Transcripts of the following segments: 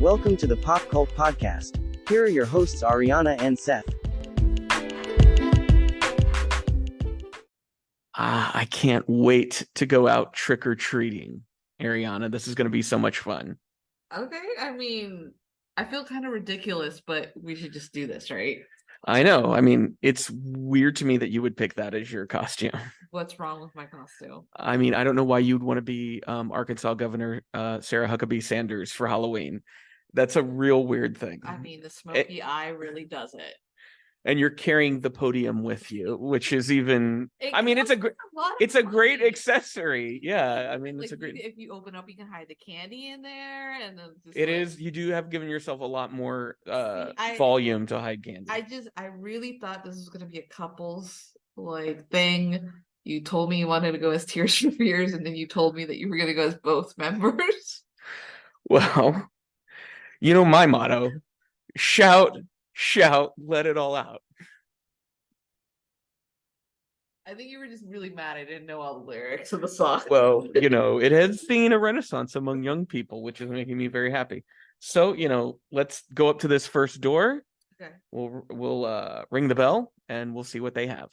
Welcome to the PopCult podcast. Here are your hosts Ariana and Seth. I can't wait to go out trick-or-treating, Ariana. This is going to be so much fun. Okay, I mean, I feel kind of ridiculous, but we should just do this, right? I know. I mean, it's weird to me that you would pick that as your costume. What's wrong with my costume? I mean, I don't know why you'd want to be Arkansas Governor Sarah Huckabee Sanders for Halloween. That's a real weird thing. I mean, the smoky eye really does it. And you're carrying the podium with you, which is even. I mean, it's a great accessory. Yeah, I mean, like, it's a great. If you open up, you can hide the candy in there, and then it is. You do have given yourself a lot more volume to hide candy. I really thought this was going to be a couples thing. You told me you wanted to go as Tears for Fears, and then you told me that you were going to go as both members. Well, you know my motto: shout, let it all out. I think you were just really mad I didn't know all the lyrics of the song. Well, it has seen a renaissance among young people, which is making me very happy. So, let's go up to this first door. Okay. We'll ring the bell and we'll see what they have.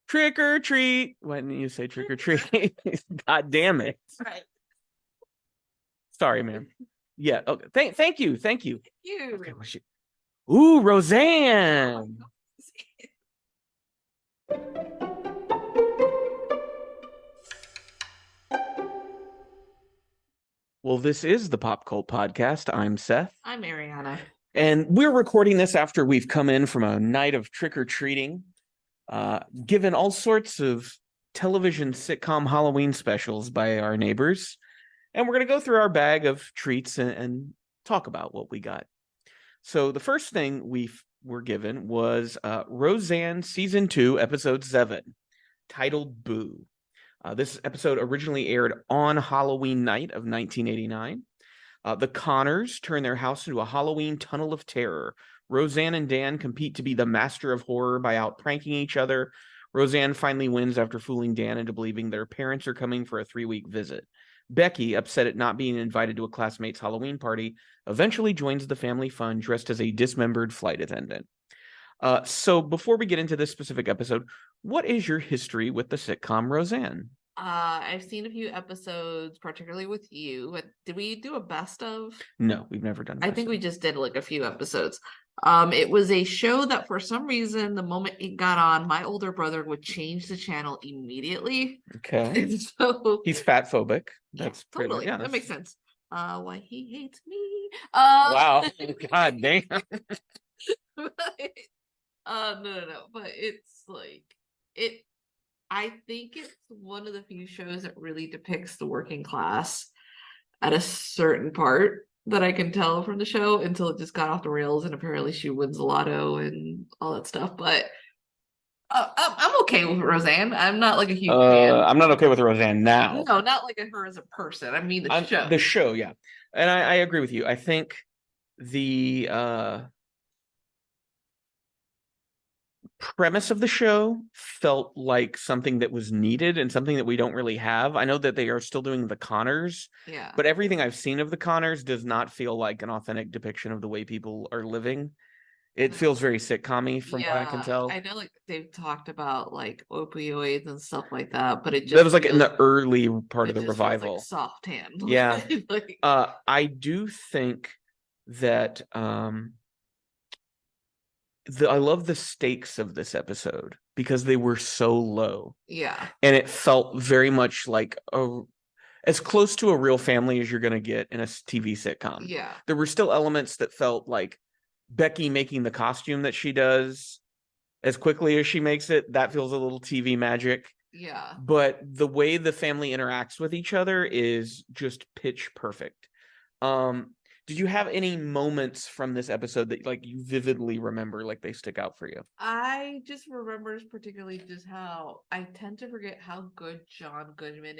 Trick or treat. Why didn't you say trick or treat? God damn it. Right. Sorry, man. Yeah. Okay. Thank you. Thank you. Okay, ooh, Roseanne. Well, this is the PopCult podcast. I'm Seth. I'm Ariana. And we're recording this after we've come in from a night of trick-or-treating, given all sorts of television sitcom Halloween specials by our neighbors. And we're going to go through our bag of treats and talk about what we got. So the first thing we were given was Roseanne Season 2, Episode 7, titled Boo. This episode originally aired on Halloween night of 1989. The Connors turn their house into a Halloween tunnel of terror. Roseanne and Dan compete to be the master of horror by out-pranking each other. Roseanne finally wins after fooling Dan into believing their parents are coming for a 3-week visit. Becky, upset at not being invited to a classmate's Halloween party, eventually joins the family fun dressed as a dismembered flight attendant. So before we get into this specific episode, what is your history with the sitcom Roseanne? I've seen a few episodes, particularly with you. Did we do a best of? No, we've never done. I think we just did a few episodes. It was a show that for some reason, the moment it got on, my older brother would change the channel immediately. Okay. So he's fat phobic. That's totally. That makes sense. Why he hates me. Wow. God damn. No. But it's I think it's one of the few shows that really depicts the working class at a certain part that I can tell from the show until it just got off the rails and apparently she wins the lotto and all that stuff. But I'm okay with Roseanne. I'm not a huge fan. I'm not okay with Roseanne now. No, not her as a person. I mean the show. The show, yeah. And I agree with you. I think the premise of the show felt like something that was needed and something that we don't really have. I know that they are still doing the Connors, but everything I've seen of the Connors does not feel like an authentic depiction of the way people are living. It feels very sitcom-y from what I can tell. I know they've talked about opioids and stuff like that, but it just that was in the early part of the revival. Soft hand. Yeah. I do think that I love the stakes of this episode because they were so low. Yeah. And it felt very much like as close to a real family as you're going to get in a TV sitcom. Yeah. There were still elements that felt like Becky making the costume that she does as quickly as she makes it. That feels a little TV magic. Yeah. But the way the family interacts with each other is just pitch perfect. Did you have any moments from this episode that like you vividly remember, like they stick out for you? I just remember particularly just how I tend to forget how good John Goodman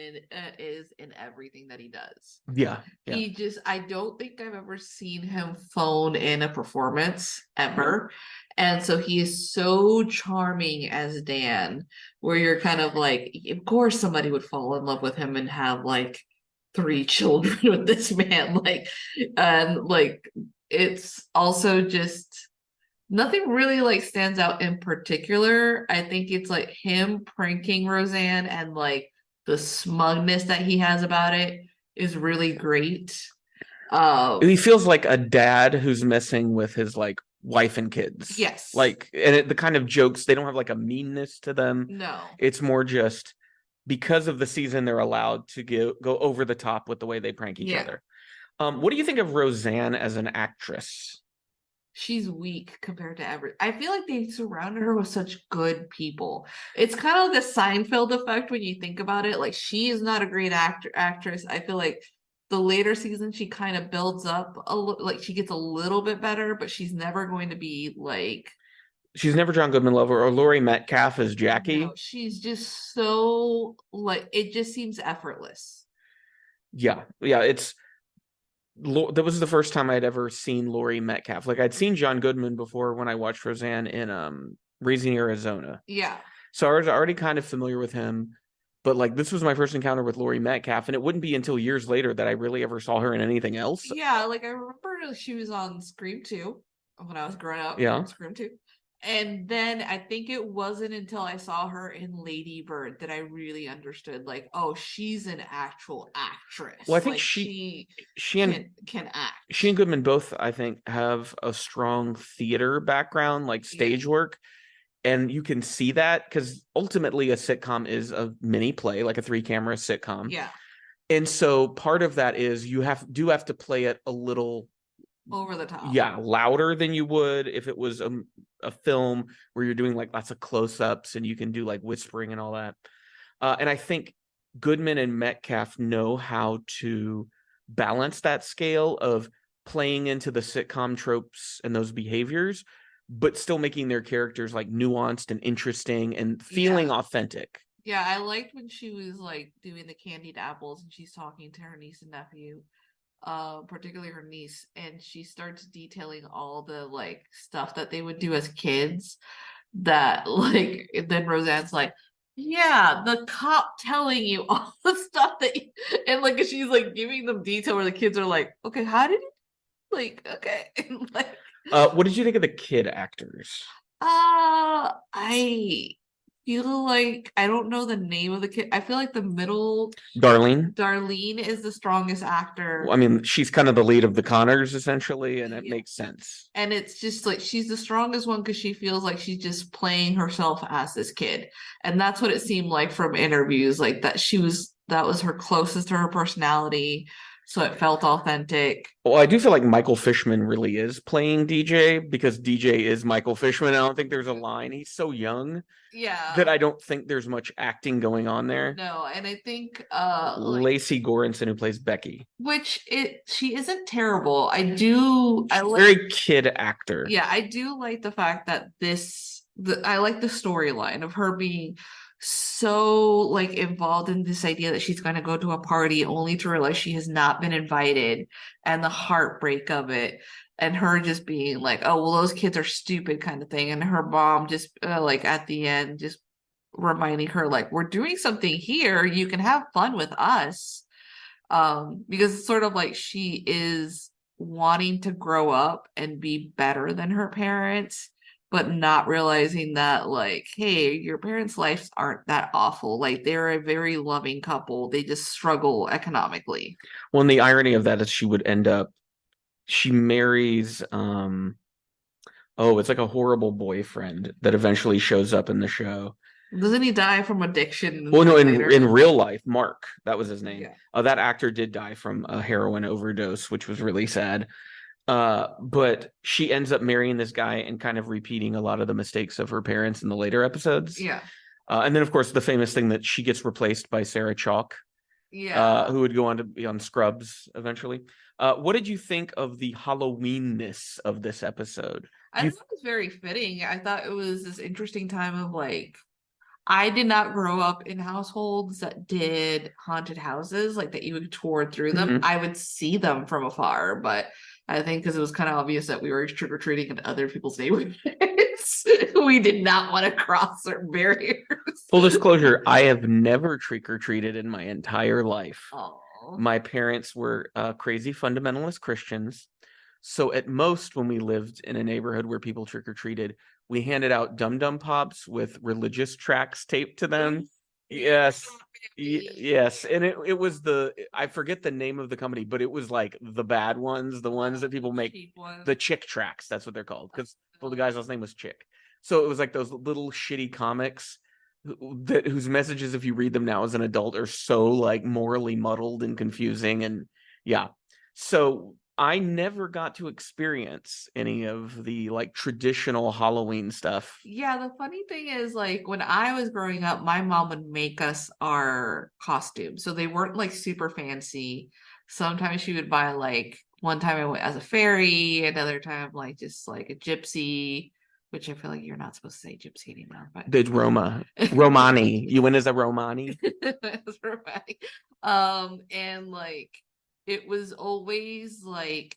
is in everything that he does. Yeah. I don't think I've ever seen him phone in a performance ever. And so he is so charming as Dan, where you're kind of like, of course somebody would fall in love with him and have like 3 children with this man. And like, it's also just nothing really like stands out in particular. I think it's like him pranking Roseanne and like the smugness that he has about it is really great. He feels like a dad who's messing with his like wife and kids. Yes. Like, and the kind of jokes, they don't have like a meanness to them. No. It's more just because of the season, they're allowed to go over the top with the way they prank each other. What do you think of Roseanne as an actress? She's weak compared to every. I feel like they surrounded her with such good people. It's kind of like the Seinfeld effect when you think about it. Like she is not a great actress. I feel like the later season she kind of builds up like she gets a little bit better, but she's never going to be like. She's never John Goodman Lover or Laurie Metcalf as Jackie. No, she's just so like it just seems effortless. Yeah, it's. That was the first time I'd ever seen Laurie Metcalf. Like I'd seen John Goodman before when I watched Roseanne in Raising Arizona. Yeah. So I was already kind of familiar with him, but like this was my first encounter with Laurie Metcalf, and it wouldn't be until years later that I really ever saw her in anything else. Yeah, like I remember she was on Scream 2 when I was growing up. Yeah. Scream 2. And then I think it wasn't until I saw her in Lady Bird that I really understood, like, oh, she's an actual actress. Well, I think like, she can act. She and Goodman both, I think, have a strong theater background, like stage work. And you can see that because ultimately a sitcom is a mini play, like a 3-camera sitcom. Yeah. And so part of that is you have to play it a little over the top. Yeah, louder than you would if it was a film where you're doing like lots of close-ups and you can do like whispering and all that. And I think Goodman and Metcalf know how to balance that scale of playing into the sitcom tropes and those behaviors, but still making their characters like nuanced and interesting and feeling authentic. Yeah, I liked when she was like doing the candied apples and she's talking to her niece and nephew. Particularly her niece, and she starts detailing all the like stuff that they would do as kids that like then Roseanne's like, yeah, the cop telling you all the stuff that and like she's like giving them detail where the kids are like, okay, how did it like okay like what did you think of the kid actors? I feel like I don't know the name of the kid. I feel like the middle Darlene is the strongest actor. Well, I mean, she's kind of the lead of the Connors essentially, and it makes sense. And it's just like she's the strongest one because she feels like she's just playing herself as this kid. And that's what it seemed like from interviews, like that was her closest to her personality. So it felt authentic. Well, I do feel like Michael Fishman really is playing DJ because DJ is Michael Fishman. I don't think there's a line. He's so young. Yeah. That I don't think there's much acting going on there. No, and I think Lacey Goranson, who plays Becky. She isn't terrible. I like very kid actor. Yeah, I do like the fact that I like the storyline of her being so like involved in this idea that she's going to go to a party only to realize she has not been invited and the heartbreak of it and her just being like, oh well, those kids are stupid kind of thing, and her mom just like at the end just reminding her like, we're doing something here, you can have fun with us, because it's sort of like she is wanting to grow up and be better than her parents, but not realizing that like, hey, your parents' lives aren't that awful. Like they're a very loving couple. They just struggle economically. Well, and the irony of that is she marries it's like a horrible boyfriend that eventually shows up in the show. Doesn't he die from addiction? Well, no, in real life, Mark, that was his name. Yeah. That actor did die from a heroin overdose, which was really sad. But she ends up marrying this guy and kind of repeating a lot of the mistakes of her parents in the later episodes. Yeah. And then, of course, the famous thing that she gets replaced by Sarah Chalk Yeah. who would go on to be on Scrubs eventually. What did you think of the Halloweenness of this episode? I thought it was very fitting. I thought it was this interesting time of like, I did not grow up in households that did haunted houses, like that you would tour through them. Mhm. I would see them from afar, but I think because it was kind of obvious that we were trick-or-treating in other people's neighborhoods, we did not want to cross certain barriers. Full disclosure, I have never trick-or-treated in my entire life. Oh. My parents were crazy fundamentalist Christians. So at most, when we lived in a neighborhood where people trick-or-treated, we handed out dum-dum pops with religious tracts taped to them. Yes. Yes. And it was I forget the name of the company, but it was like the bad ones, the ones that people make, the Chick tracts. That's what they're called. Because the guy's last name was Chick. So it was like those little shitty comics whose messages, if you read them now as an adult, are so like morally muddled and confusing. And yeah. So I never got to experience any of the like traditional Halloween stuff. Yeah, the funny thing is, like, when I was growing up, my mom would make us our costumes. So they weren't like super fancy. Sometimes she would buy like one time I went as a fairy, another time like just like a gypsy, which I feel like you're not supposed to say gypsy anymore, but The Romani. You went as a Romani? That's right. And like it was always like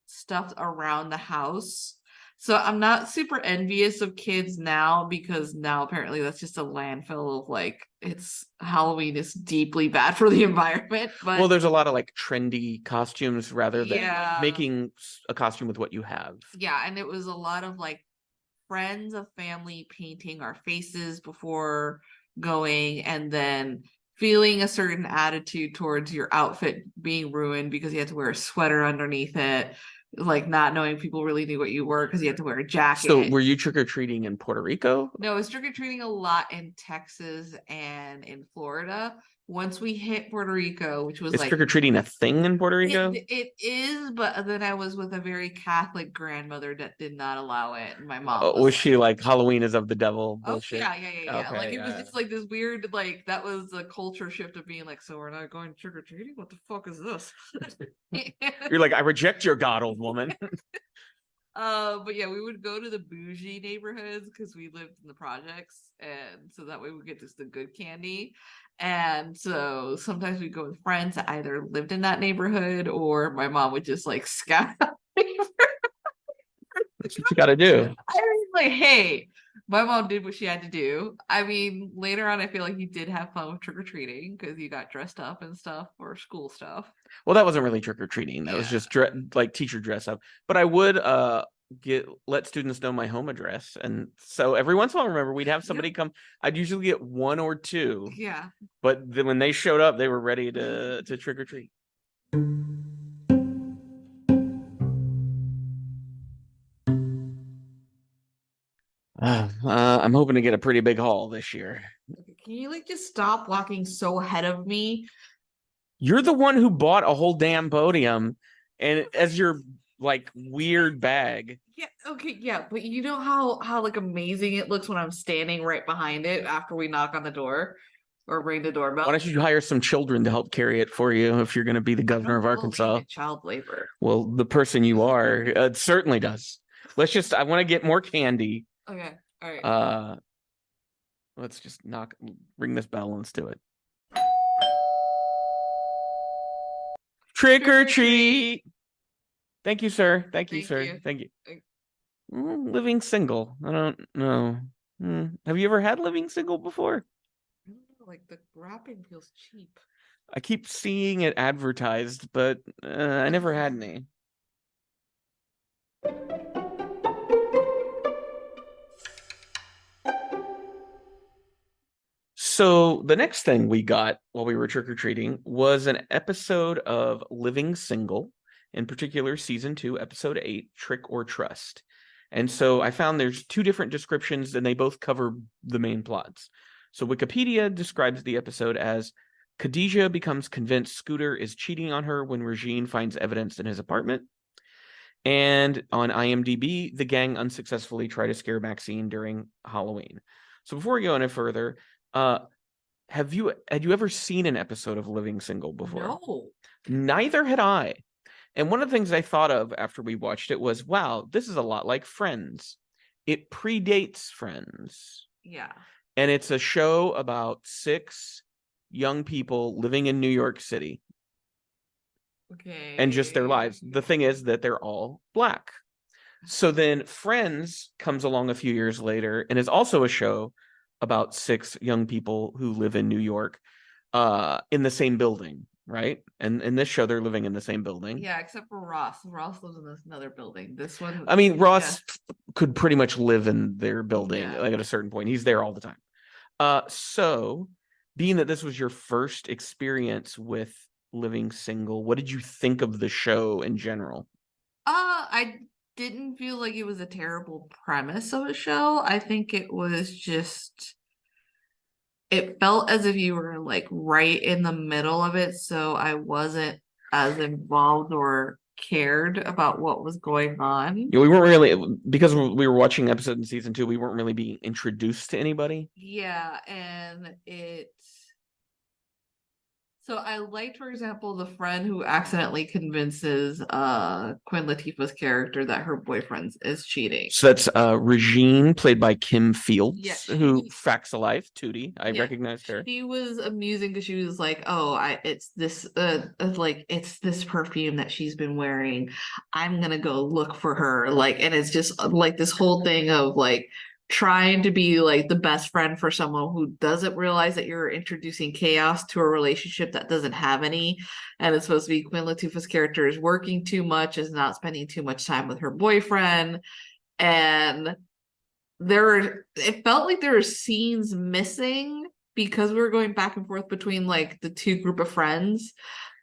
stuff around the house. So I'm not super envious of kids now because now apparently that's just a landfill of like it's Halloween is deeply bad for the environment. But Well, there's a lot of like trendy costumes rather than yeah, making a costume with what you have. yeah, and it was a lot of like friends of family painting our faces before going and then feeling a certain attitude towards your outfit being ruined because you had to wear a sweater underneath it, like not knowing people really knew what you were because you had to wear a jacket. So were you trick-or-treating in Puerto Rico? No, I was trick-or-treating a lot in Texas and in Florida. Once we hit Puerto Rico, which was Is like trick-or-treating a thing in Puerto Rico? it is, but then I was with a very Catholic grandmother that did not allow it. And my mom Was was she like Halloween is of the devil oh bullshit? yeah. Like Okay, it was just like this weird, like that was a culture shift of being like, so we're not going trick or treating. What the fuck is this? You're like, I reject your god, old woman. But yeah, we would go to the bougie neighborhoods because we lived in the projects, and so that way we get just the good candy. And so sometimes we'd go with friends that either lived in that neighborhood or my mom would just like scout out the neighborhood. That's what you got to do. I was like, hey, my mom did what she had to do. I mean, later on, I feel like you did have fun with trick or treating because you got dressed up and stuff for school stuff. Well, that wasn't really trick-or-treating. That was just like teacher dress up. But I would let students know my home address. And so every once in a while, remember, we'd have somebody come. I'd usually get one or two. Yeah. But then when they showed up, they were ready to trick-or-treat. I'm hoping to get a pretty big haul this year. Can you like just stop walking so ahead of me? You're the one who bought a whole damn podium and as your like weird bag. Yeah, okay, yeah, but you know how like amazing it looks when I'm standing right behind it after we knock on the door or ring the doorbell. Why don't you hire some children to help carry it for you if you're going to be the governor of Arkansas? Child labor. Well, the person you are, it certainly does. I want to get more candy. Okay, all right. Let's just ring this bell and let's do it. Trick or treat. Thank you, sir. Thank you, sir. Thank you. Living single. I don't know. Have you ever had living single before? I don't know, like the wrapping feels cheap. I keep seeing it advertised, but I never had any. So the next thing we got while we were trick-or-treating was an episode of Living Single, in particular, season 2, episode 8, Trick or Trust. And so I found there's 2 different descriptions and they both cover the main plots. So Wikipedia describes the episode as Khadijah becomes convinced Scooter is cheating on her when Regine finds evidence in his apartment. And on IMDb, the gang unsuccessfully try to scare Maxine during Halloween. So before we go any further, had you ever seen an episode of Living Single before? No. Neither had I. And one of the things I thought of after we watched it was, wow, this is a lot like Friends. It predates Friends. Yeah. And it's a show about 6 young people living in New York City. Okay. And just their lives. The thing is that they're all Black. So then Friends comes along a few years later and is also a show about 6 young people who live in New York in the same building, right? And in this show, they're living in the same building. Yeah, except for Ross. Ross lives in another building. This one. I mean, Ross could pretty much live in their building like at a certain point. He's there all the time. So being that this was your first experience with Living Single, what did you think of the show in general? I didn't feel like it was a terrible premise of a show. I think it was just, it felt as if you were like right in the middle of it, so I wasn't as involved or cared about what was going on. Yeah, we weren't really, because we were watching episode in season 2, we weren't really being introduced to anybody. Yeah, and so I liked, for example, the friend who accidentally convinces Queen Latifah's character that her boyfriend is cheating. So that's Regine, played by Kim Fields, Yes, who Facts of Life, Tootie. I recognized her. She was amusing because she was like, "Oh, it's this it's this perfume that she's been wearing. I'm gonna go look for her." Like, and it's just like this whole thing of like trying to be like the best friend for someone who doesn't realize that you're introducing chaos to a relationship that doesn't have any. And it's supposed to be Queen Latifah's character is working too much, is not spending too much time with her boyfriend. And it felt like there were scenes missing because we were going back and forth between like the two group of friends.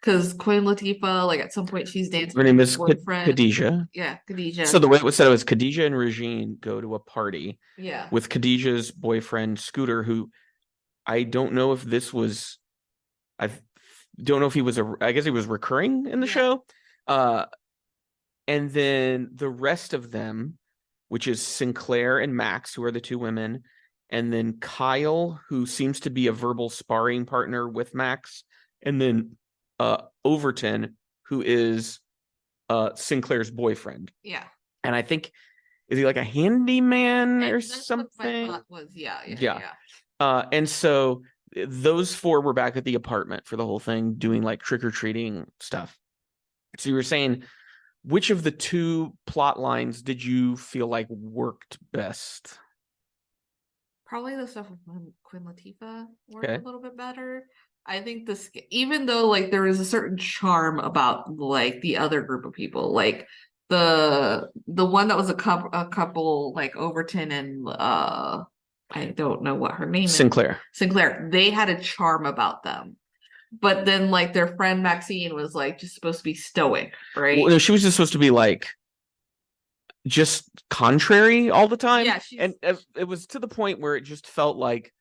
Because Queen Latifah, like at some point, she's dancing. Her name is Khadijah. Yeah, Khadijah. So the way it was said, it was Khadijah and Regine go to a party. Yeah. With Khadijah's boyfriend Scooter, who I don't know if this was, I don't know if he was I guess he was recurring in the show. And then the rest of them, which is Sinclair and Max, who are the 2 women, and then Kyle, who seems to be a verbal sparring partner with Max, and then Overton, who is Sinclair's boyfriend. Yeah. And I think, is he like a handyman or that's something? what my thought was. Yeah. And so those 4 were back at the apartment for the whole thing, doing like trick-or-treating stuff. So you were saying, which of the 2 plot lines did you feel like worked best? Probably the stuff with Queen Latifah worked a little bit better. I think this, even though like there was a certain charm about like the other group of people, like the one that was a couple like Overton and I don't know what her name is. Sinclair. They had a charm about them. But then like their friend Maxine was like just supposed to be stoic, right? Well, no, she was just supposed to be like just contrary all the time. Yeah, and it was to the point where it just felt like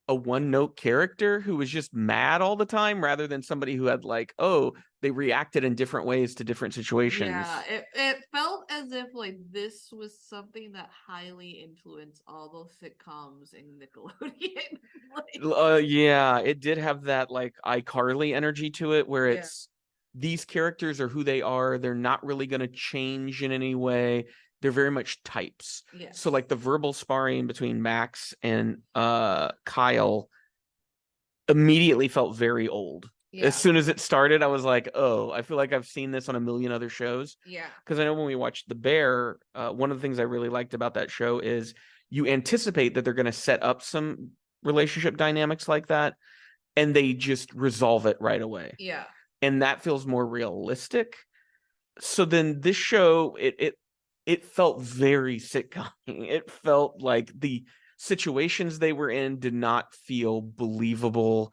a one-note character who was just mad all the time, rather than somebody who had like, oh, they reacted in different ways to different situations. Yeah, it felt as if like this was something that highly influenced all those sitcoms in Nickelodeon. Yeah, it did have that like iCarly energy to it, where it's these characters are who they are. They're not really going to change in any way. They're very much types. Yes. So like the verbal sparring between Max and Kyle immediately felt very old. Yeah. As soon as it started, I was like, oh, I feel like I've seen this on a million other shows. Yeah. Because I know when we watched The Bear, one of the things I really liked about that show is you anticipate that they're going to set up some relationship dynamics like that, and they just resolve it right away. Yeah. And that feels more realistic. So then this show, it felt very sitcom. It felt like the situations they were in did not feel believable.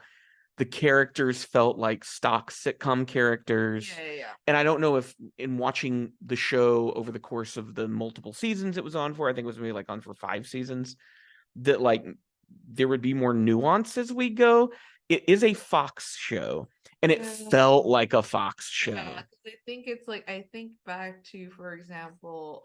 The characters felt like stock sitcom characters. Yeah. And I don't know if in watching the show over the course of the multiple seasons it was on for, I think it was maybe like on for 5 seasons, that like there would be more nuance as we go. It is a Fox show, and it felt like a Fox show. Yeah, I think it's like, I think back to, for example,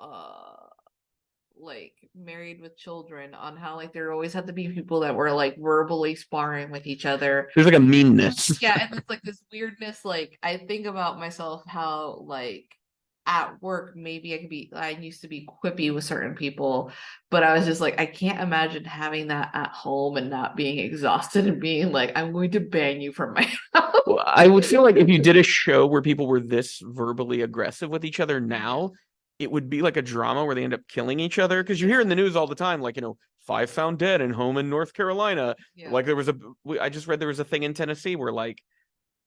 like Married with Children, on how like there always had to be people that were like verbally sparring with each other. There's like a meanness. Yeah, and it's like this weirdness. Like I think about myself how like at work maybe I used to be quippy with certain people, but I was just like I can't imagine having that at home and not being exhausted and being like I'm going to ban you from my house. Well, I would feel like if you did a show where people were this verbally aggressive with each other now, it would be like a drama where they end up killing each other. Because you hear in the news all the time, like, 5 found dead in home in North Carolina. Yeah. Like I just read there was a thing in Tennessee where like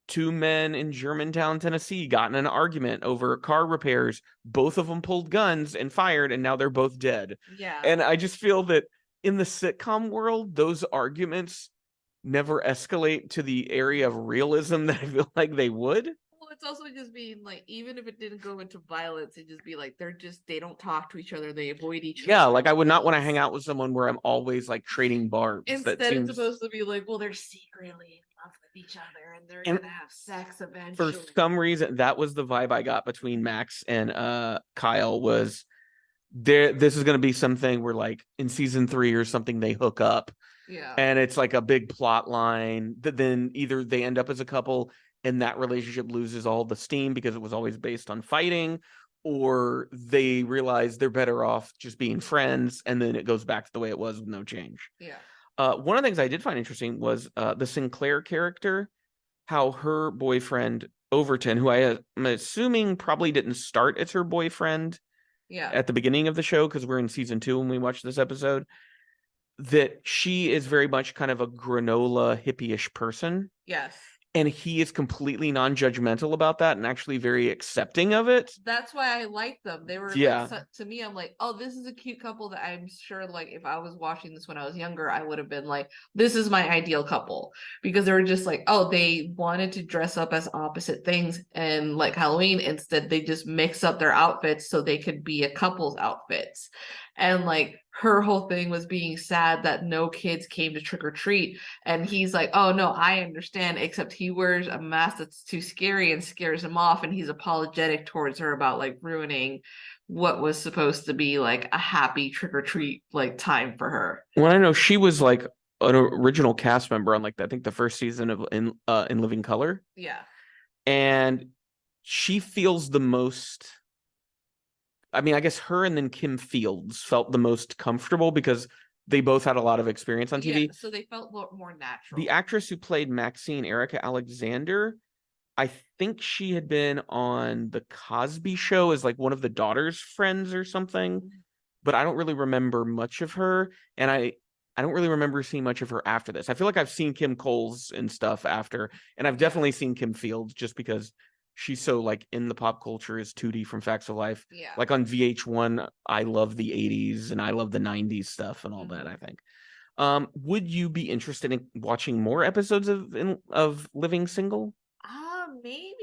2 men in Germantown, Tennessee got in an argument over car repairs. Both of them pulled guns and fired, and now they're both dead. Yeah. And I just feel that in the sitcom world, those arguments never escalate to the area of realism that I feel like they would. Well, it's also just being like, even if it didn't go into violence, it just be like they don't talk to each other, they avoid each other. Yeah, like I would not want to hang out with someone where I'm always like trading barbs. Instead, it's supposed to be like, well, they're secretly in love with each other and they're gonna have sex eventually. For some reason, that was the vibe I got between Max and Kyle. Was there? This is gonna be something where like in season 3 or something they hook up. Yeah. And it's like a big plot line that then either they end up as a couple and that relationship loses all the steam because it was always based on fighting, or they realize they're better off just being friends and then it goes back to the way it was with no change. Yeah. One of the things I did find interesting was the Sinclair character, how her boyfriend Overton, who I am assuming probably didn't start as her boyfriend at the beginning of the show because we're in season 2 when we watched this episode, that she is very much kind of a granola hippie-ish person. Yes. And he is completely non-judgmental about that and actually very accepting of it. That's why I like them. They were like, to me, I'm like, oh, this is a cute couple that I'm sure like if I was watching this when I was younger, I would have been like, this is my ideal couple. Because they were just like, oh, they wanted to dress up as opposite things and like Halloween. Instead, they just mix up their outfits so they could be a couple's outfits. And like her whole thing was being sad that no kids came to trick or treat. And he's like, oh no, I understand, except he wears a mask that's too scary and scares him off. And he's apologetic towards her about like ruining what was supposed to be like a happy trick or treat like time for her. Well, I know she was like an original cast member on like I think the first season of in Living Color. Yeah. And she feels the most, I mean, I guess her and then Kim Fields felt the most comfortable because they both had a lot of experience on TV. Yeah, so they felt more natural. The actress who played Maxine, Erica Alexander, I think she had been on The Cosby Show as like one of the daughter's friends or something, but I don't really remember much of her. And I don't really remember seeing much of her after this. I feel like I've seen Kim Coles and stuff after, and I've definitely seen Kim Fields just because she's so like in the pop culture as Tootie from Facts of Life. Yeah. Like on VH1, I love the 80s and I love the 90s stuff and all that, I think. Would you be interested in watching more episodes of Living Single? Maybe,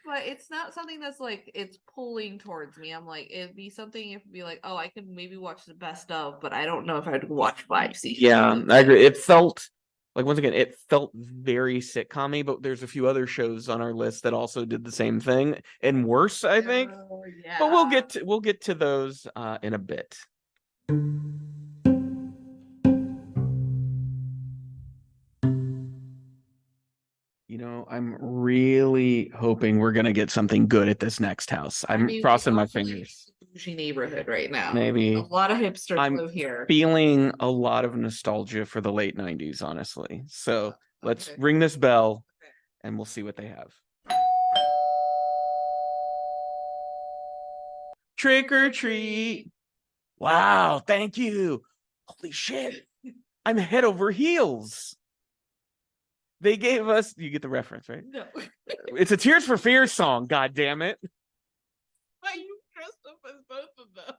but it's not something that's like it's pulling towards me. I'm like, it'd be something if it'd be like, oh, I could maybe watch the best of, but I don't know if I'd watch 5 seasons. Yeah, I agree. It felt like, once again, it felt very sitcom-y, but there's a few other shows on our list that also did the same thing and worse, I think. Yeah. But we'll get to those in a bit. I'm really hoping we're gonna get something good at this next house. I'm crossing my fingers. Bougie neighborhood right now. Maybe a lot of hipsters live here. Feeling a lot of nostalgia for the late 90s, honestly. So let's ring this bell and we'll see what they have. Trick or treat. Wow, thank you. Holy shit. I'm head over heels. They gave us, you get the reference, right? No. It's a Tears for Fears song, god damn it. Why you dressed up as both of them?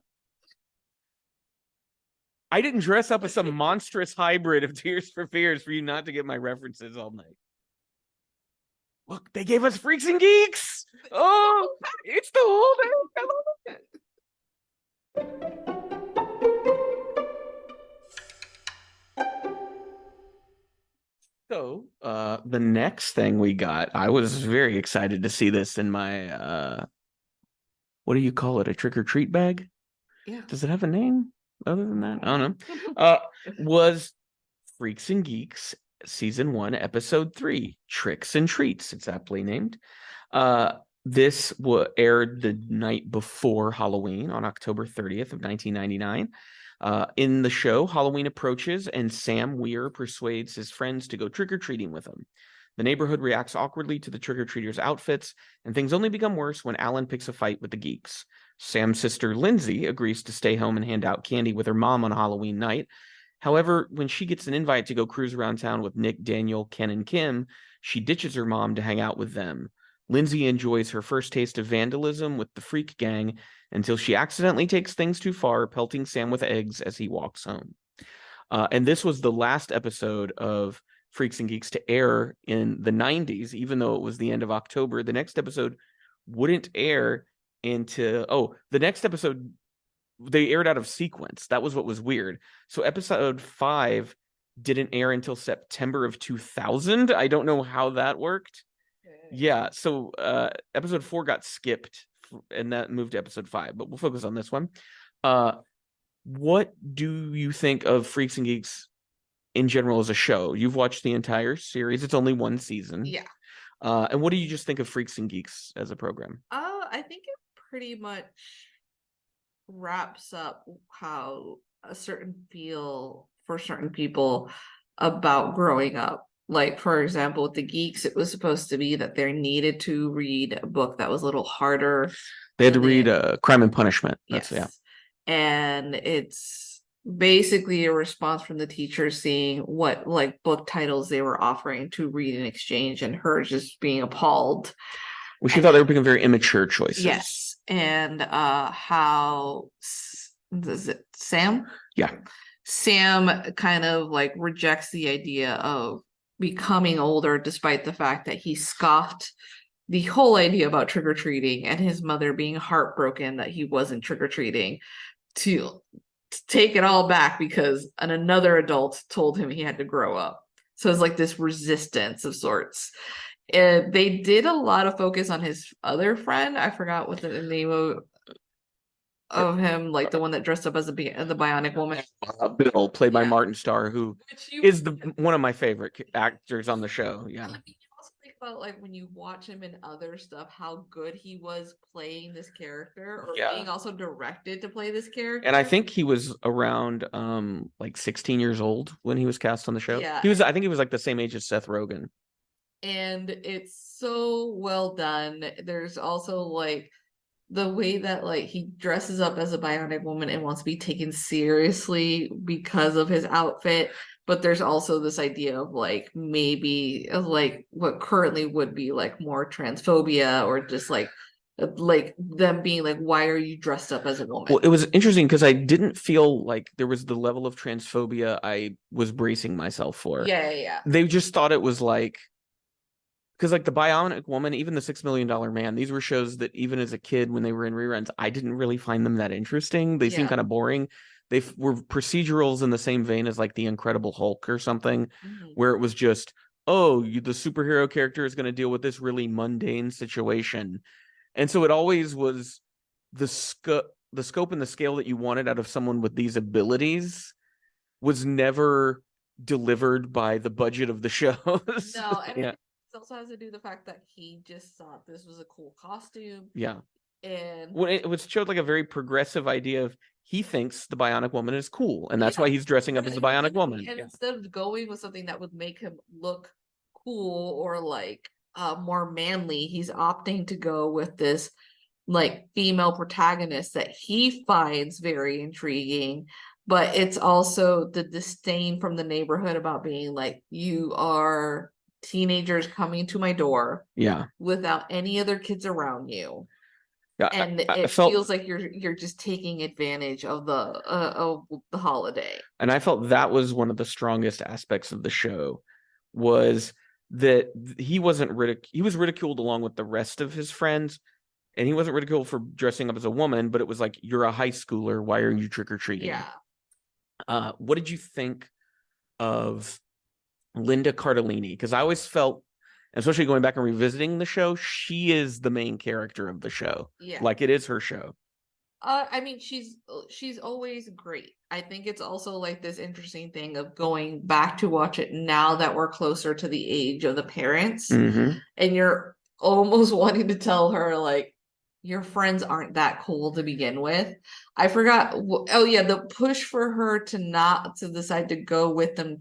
I didn't dress up as some monstrous hybrid of Tears for Fears for you not to get my references all night. Look, they gave us Freaks and Geeks. Oh, it's the whole thing. I love it. So, the next thing we got, I was very excited to see this in my, what do you call it? A trick or treat bag? Yeah. Does it have a name? other than that, I don't know. Was Freaks and Geeks season 1, episode 3, Tricks and Treats. It's aptly named. This aired the night before Halloween on October 30th of 1999. In the show, Halloween approaches and Sam Weir persuades his friends to go trick-or-treating with him. The neighborhood reacts awkwardly to the trick-or-treaters' outfits, and things only become worse when Alan picks a fight with the geeks. Sam's sister Lindsay agrees to stay home and hand out candy with her mom on Halloween night. However, when she gets an invite to go cruise around town with Nick, Daniel, Ken, and Kim, she ditches her mom to hang out with them. Lindsay enjoys her first taste of vandalism with the Freak Gang until she accidentally takes things too far, pelting Sam with eggs as he walks home. And this was the last episode of Freaks and Geeks to air in the 90s, even though it was the end of October. The next episode wouldn't air into, the next episode, they aired out of sequence. That was what was weird. So episode 5 didn't air until September of 2000. I don't know how that worked. Yeah, so episode 4 got skipped, and that moved to episode 5, but we'll focus on this one. What do you think of Freaks and Geeks in general as a show? You've watched the entire series. It's only one season. Yeah. And what do you just think of Freaks and Geeks as a program? I think it pretty much wraps up how a certain feel for certain people about growing up. Like, for example, with the Geeks, it was supposed to be that they needed to read a book that was a little harder. They had to read Crime and Punishment. Yes. Yeah. And it's basically a response from the teacher seeing what like book titles they were offering to read in exchange, and her just being appalled. Well, she thought they were making very immature choices. Yes. And how is it Sam? Yeah. Sam kind of like rejects the idea of becoming older, despite the fact that he scoffed the whole idea about trick-or-treating and his mother being heartbroken that he wasn't trick-or-treating, to take it all back because another adult told him he had to grow up. So it's like this resistance of sorts. They did a lot of focus on his other friend. I forgot what the name of him, like the one that dressed up as the Bionic Woman. Bill, played by Martin Starr, who is one of my favorite actors on the show. Yeah. You also think about like when you watch him in other stuff, how good he was playing this character, or being also directed to play this character. And I think he was around like 16 years old when he was cast on the show. Yeah. I think he was like the same age as Seth Rogen. And it's so well done. There's also like the way that like he dresses up as a Bionic Woman and wants to be taken seriously because of his outfit, but there's also this idea of like maybe of like what currently would be like more transphobia, or just like them being like, why are you dressed up as a woman? Well, it was interesting because I didn't feel like there was the level of transphobia I was bracing myself for. Yeah. They just thought it was like, because like the Bionic Woman, even the $6 Million Man, these were shows that even as a kid when they were in reruns, I didn't really find them that interesting. They seemed kind of boring. They were procedurals in the same vein as like the Incredible Hulk or something, where it was just, the superhero character is going to deal with this really mundane situation. And so it always was the scope and the scale that you wanted out of someone with these abilities was never delivered by the budget of the shows. No, and it also has to do with the fact that he just thought this was a cool costume. Yeah. And well, it was showed like a very progressive idea of he thinks the Bionic Woman is cool, and that's why he's dressing up as the Bionic Woman. And instead of going with something that would make him look cool or like more manly, he's opting to go with this like female protagonist that he finds very intriguing. But it's also the disdain from the neighborhood about being like, you are teenagers coming to my door without any other kids around you, and it feels like you're just taking advantage of the holiday. And I felt that was one of the strongest aspects of the show, was that he wasn't he was ridiculed along with the rest of his friends, and he wasn't ridiculed for dressing up as a woman, but it was like, you're a high schooler, why are you trick-or-treating? What did you think of Linda Cardellini? Because I always felt, especially going back and revisiting the show, she is the main character of the show. Like, it is her show. I mean, she's always great. I think it's also like this interesting thing of going back to watch it now that we're closer to the age of the parents, Mm-hmm. and you're almost wanting to tell her like your friends aren't that cool to begin with. I forgot. Oh yeah, the push for her to not to decide to go with them,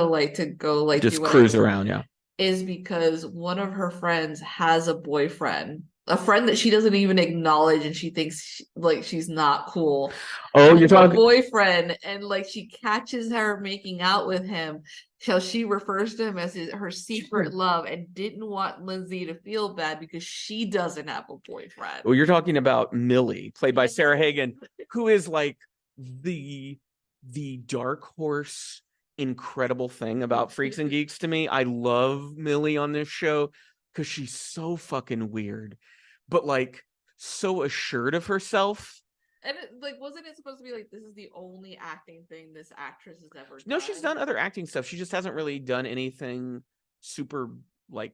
like to go like do Just cruise whatever, around, yeah. is because one of her friends has a boyfriend, a friend that she doesn't even acknowledge, and she thinks like she's not cool. Oh, you're Has a talking. boyfriend, and like she catches her making out with him. So she refers to him as her secret love, and didn't want Lindsay to feel bad because she doesn't have a boyfriend. Well, you're talking about Millie, played by Yeah. Sarah Hagan, who is like the dark horse incredible thing about Freaks and Geeks to me. I love Millie on this show because she's so fucking weird, but like so assured of herself. And like, wasn't it supposed to be like this is the only acting thing this actress has ever done? No, she's done other acting stuff. She just hasn't really done anything super like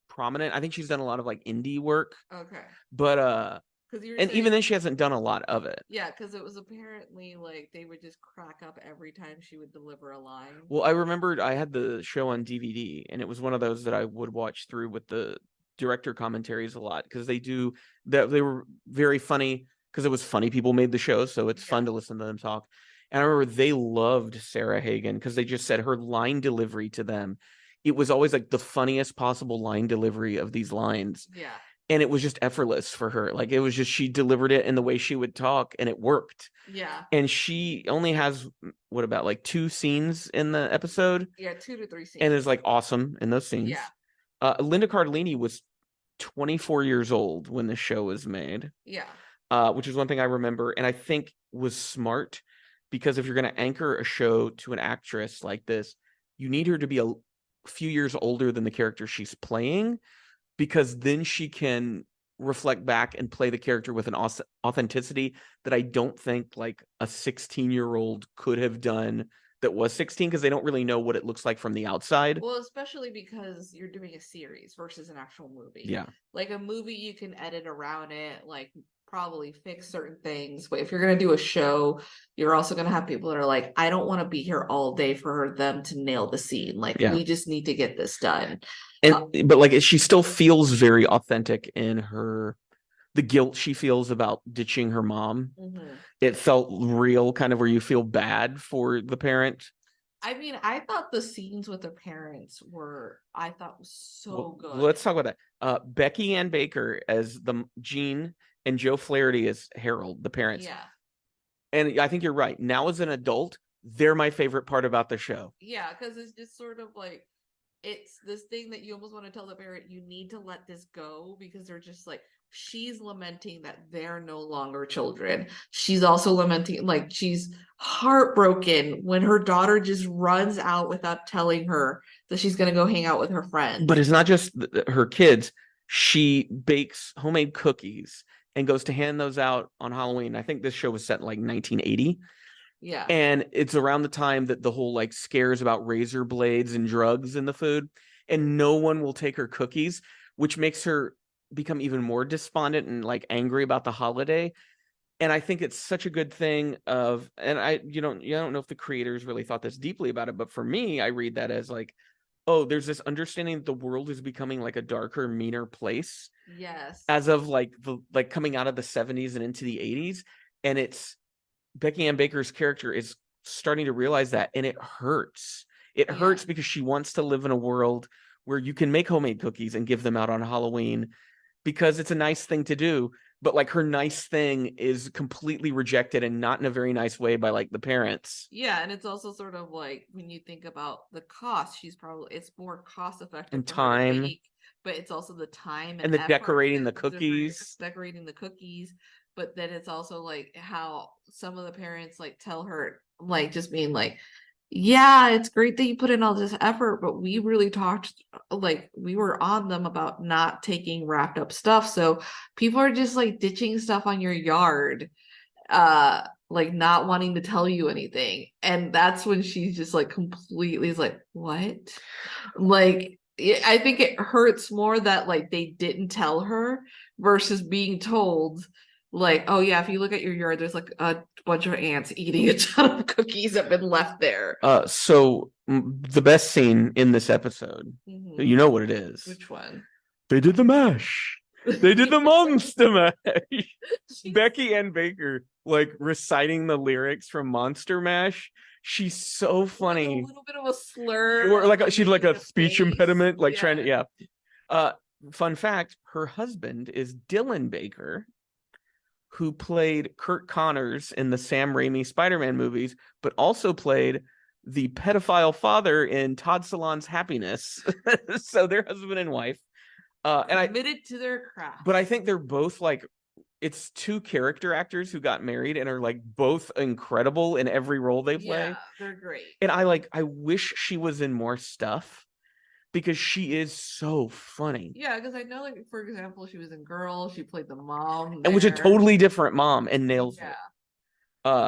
prominent. I think she's done a lot of like indie work. Okay. But because and even then she hasn't done a lot of it. Yeah, because it was apparently like they would just crack up every time she would deliver a line. Well, I remembered I had the show on DVD, and it was one of those that I would watch through with the director commentaries a lot because they do that. They were very funny because it was funny people made the show, so it's fun to listen to them talk. And I remember they loved Sarah Hagan because they just said her line delivery to them. It was always like the funniest possible line delivery of these lines. Yeah. And it was just effortless for her. Like it was just she delivered it in the way she would talk, and it worked. Yeah. And she only has what about like 2 scenes in the episode? Yeah, 2 to 3 scenes. And is like awesome in those scenes. Yeah. Linda Cardellini was 24 years old when the show was made. Yeah. Which is one thing I remember, and I think was smart because if you're going to anchor a show to an actress like this, you need her to be a few years older than the character she's playing, because then she can reflect back and play the character with an authenticity that I don't think like a 16-year-old could have done that was 16, because they don't really know what it looks like from the outside. Well, especially because you're doing a series versus an actual movie. Yeah. Like a movie, you can edit around it, like probably fix certain things. But if you're going to do a show, you're also going to have people that are like, I don't want to be here all day for them to nail the scene. Like, we just need to get this done. And but like she still feels very authentic in the guilt she feels about ditching her mom. Mm-hmm. It felt real, kind of where you feel bad for the parent. I mean, I thought the scenes with the parents were so good. Let's talk about that. Becky Ann Baker as the Jean and Joe Flaherty as Harold, the parents. Yeah. And I think you're right. Now as an adult, they're my favorite part about the show. Yeah, because it's just sort of like, it's this thing that you almost want to tell the parent, you need to let this go, because they're just like, she's lamenting that they're no longer children. She's also lamenting, like, she's heartbroken when her daughter just runs out without telling her that she's going to go hang out with her friends. But it's not just her kids. She bakes homemade cookies and goes to hand those out on Halloween. I think this show was set in like 1980. Yeah. And it's around the time that the whole like scares about razor blades and drugs in the food, and no one will take her cookies, which makes her become even more despondent and like angry about the holiday. And I think it's such a good thing and you don't know if the creators really thought this deeply about it, but for me, I read that as like, oh, there's this understanding that the world is becoming like a darker, meaner place. Yes. As of like coming out of the 70s and into the 80s. And it's Becky Ann Baker's character is starting to realize that, and it hurts. It hurts because she wants to live in a world where you can make homemade cookies and give them out on Halloween because it's a nice thing to do. But like her nice thing is completely rejected, and not in a very nice way, by like the parents. Yeah, and it's also sort of like when you think about the cost, it's more cost effective and for time, her to bake, but it's also the time and the decorating the cookies. But then it's also like how some of the parents like tell her, like, just being like, yeah, it's great that you put in all this effort, but we really talked, like, we were on them about not taking wrapped up stuff. So people are just like ditching stuff on your yard, like not wanting to tell you anything. And that's when she's just like completely is like, what? Like, I think it hurts more that like they didn't tell her versus being told, Like, oh yeah, if you look at your yard, there's like a bunch of ants eating a ton of cookies that have been left there. So the best scene in this episode, Mhm. you know what it is. Which one? They did the mash. They did the monster mash. Becky Ann Baker, like reciting the lyrics from Monster Mash. She's so funny. Like a little bit of a slur. Or like she's like a making speech face. impediment, like Yeah. trying to, yeah. Fun fact, her husband is Dylan Baker, who played Kurt Connors in the Sam Raimi Spider-Man movies, but also played the pedophile father in Todd Solondz's Happiness. So they're husband and wife. And committed to their craft. But I think they're both like, it's two character actors who got married and are like both incredible in every role they play. Yeah, they're great. And I wish she was in more stuff because she is so funny. Yeah, because I know, like, for example, she was in Girl, she played the mom. And which a totally different mom and nails Yeah.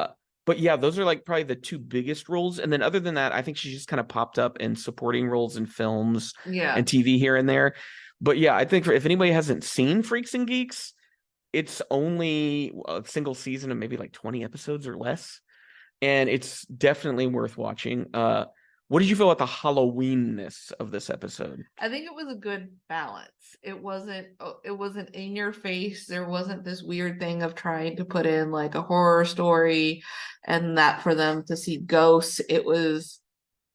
it. But yeah, those are like probably the two biggest roles. And then other than that, I think she just kind of popped up in supporting roles in films and TV here and there. But yeah, I think if anybody hasn't seen Freaks and Geeks, it's only a single season of maybe like 20 episodes or less. And it's definitely worth watching. What did you feel about the Halloweenness of this episode? I think it was a good balance. It wasn't in your face. There wasn't this weird thing of trying to put in like a horror story and that for them to see ghosts. It was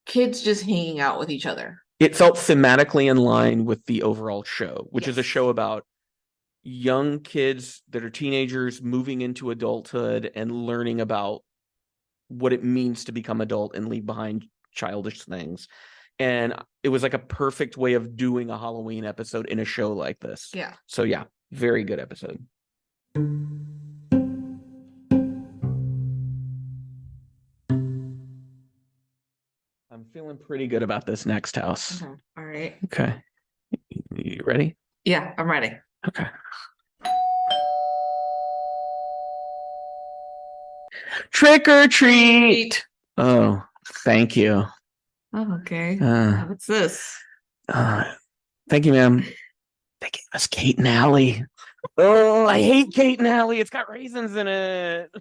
kids just hanging out with each other. It felt thematically in line with the overall show, which is a Yes. show about young kids that are teenagers moving into adulthood and learning about what it means to become adult and leave behind childish things. And it was like a perfect way of doing a Halloween episode in a show like this. Yeah. So yeah, very good episode. I'm feeling pretty good about this next house. Okay. All right. Okay. You ready? Yeah, I'm ready. Okay. Trick or treat. Oh, thank you. Oh, okay. Uh, What's this? Thank you, ma'am. They gave us Kate and Allie. Oh, I hate Kate and Allie. It's got raisins in it.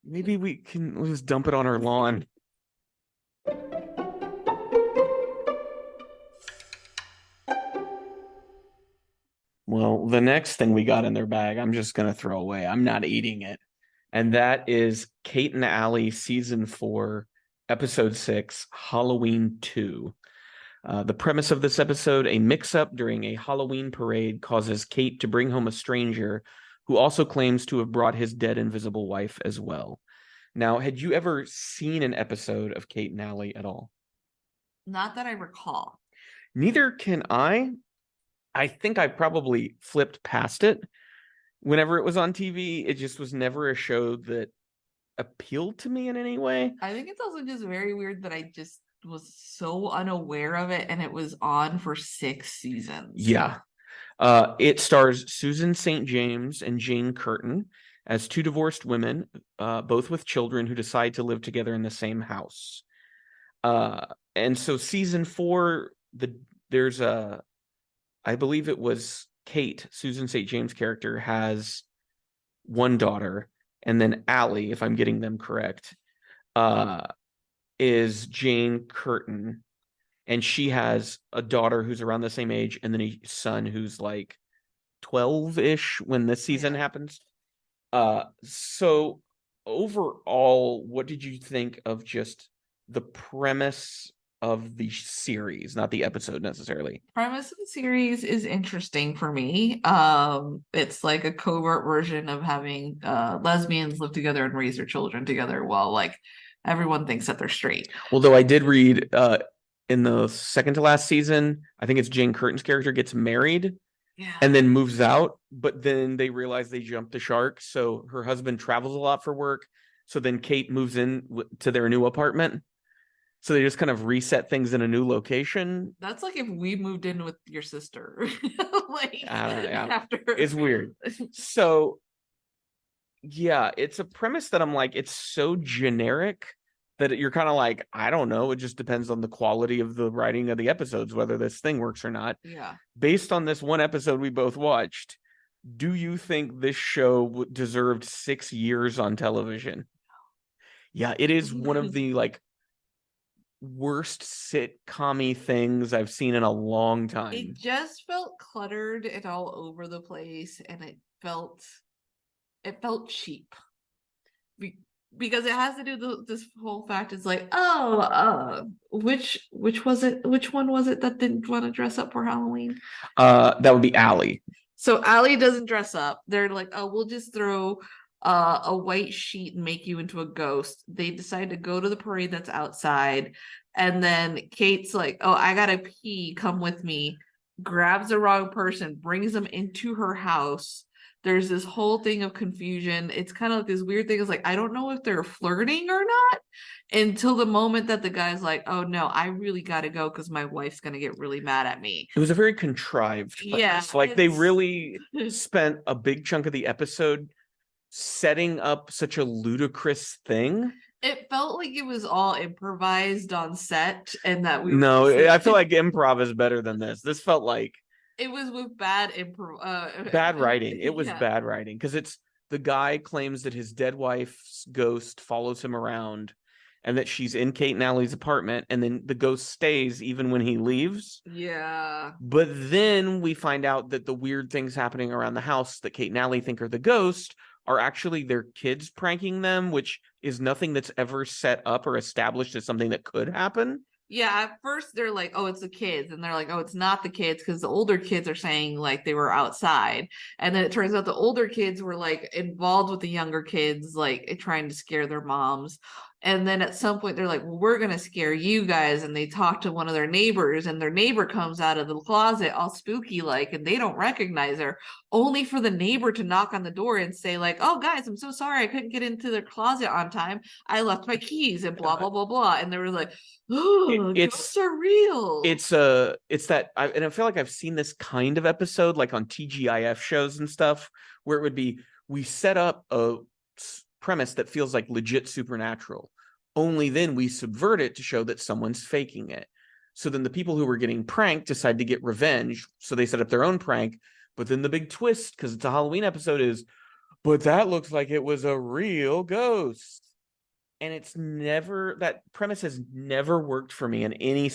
Maybe we'll just dump it on our lawn. Well, the next thing we got in their bag, I'm just going to throw away. I'm not eating it. And that is Kate and Allie season 4, episode 6, Halloween 2. The premise of this episode, a mix-up during a Halloween parade causes Kate to bring home a stranger who also claims to have brought his dead invisible wife as well. Now, had you ever seen an episode of Kate and Allie at all? Not that I recall. Neither can I. I think I probably flipped past it. Whenever it was on TV, it just was never a show that appealed to me in any way. I think it's also just very weird that I just was so unaware of it and it was on for 6 seasons. Yeah. It stars Susan St. James and Jane Curtin as two divorced women, both with children who decide to live together in the same house. And so season 4, there's a, I believe it was Kate, Susan St. James' character, has one daughter, and then Allie, if I'm getting them correct, is Jane Curtin, and she has a daughter who's around the same age, and then a son who's like 12-ish when this season happens. So overall, what did you think of just the premise of the series, not the episode necessarily? Premise of the series is interesting for me. It's like a covert version of having lesbians live together and raise their children together while like everyone thinks that they're straight. Well, though I did read in the second to last season, I think it's Jane Curtin's character gets married and then moves out, but then they realize they jumped the shark. So her husband travels a lot for work. So then Kate moves in to their new apartment. So they just kind of reset things in a new location. That's like if we moved in with your sister. Like after it's weird. So yeah, it's a premise that I'm like, it's so generic that you're kind of like, I don't know. It just depends on the quality of the writing of the episodes, whether this thing works or not. Yeah. Based on this one episode we both watched, Do you think this show deserved 6 years on television? Yeah, it is one of the like worst sitcom-y things I've seen in a long time. It just felt cluttered and all over the place, and it felt cheap. Because it has to do with this whole fact. It's like, which one was it that didn't want to dress up for Halloween? That would be Allie. So Allie doesn't dress up. They're like, oh, we'll just throw a white sheet and make you into a ghost. They decide to go to the parade that's outside, and then Kate's like, oh, I gotta pee, come with me. Grabs the wrong person, brings them into her house. There's this whole thing of confusion. It's kind of like this weird thing. It's like, I don't know if they're flirting or not until the moment that the guy's like, oh no, I really got to go because my wife's going to get really mad at me. It was a very contrived place. Yeah. Like they really spent a big chunk of the episode setting up such a ludicrous thing. It felt like it was all improvised on set, and that No, I feel like improv is better than this. This felt like it was with bad bad writing. It was Yeah. bad writing because it's the guy claims that his dead wife's ghost follows him around and that she's in Kate and Allie's apartment, and then the ghost stays even when he leaves. Yeah. But then we find out that the weird things happening around the house that Kate and Allie think are the ghost are actually their kids pranking them, which is nothing that's ever set up or established as something that could happen. Yeah, at first they're like, oh, it's the kids. And they're like, oh, it's not the kids, because the older kids are saying like they were outside. And then it turns out the older kids were like involved with the younger kids, like trying to scare their moms. And then at some point they're like, well, we're going to scare you guys. And they talk to one of their neighbors, and their neighbor comes out of the closet all spooky like, and they don't recognize her, only for the neighbor to knock on the door and say like, oh guys, I'm so sorry. I couldn't get into their closet on time. I left my keys and blah, blah, blah, blah. And they were like, oh, ghosts are real. It's that, and I feel like I've seen this kind of episode like on TGIF shows and stuff, where it would be, we set up a premise that feels like legit supernatural, only then we subvert it to show that someone's faking it. So then the people who were getting pranked decide to get revenge, so they set up their own prank. But then the big twist, because it's a Halloween episode, is, but that looks like it was a real ghost. And it's never, that premise has never worked for me in any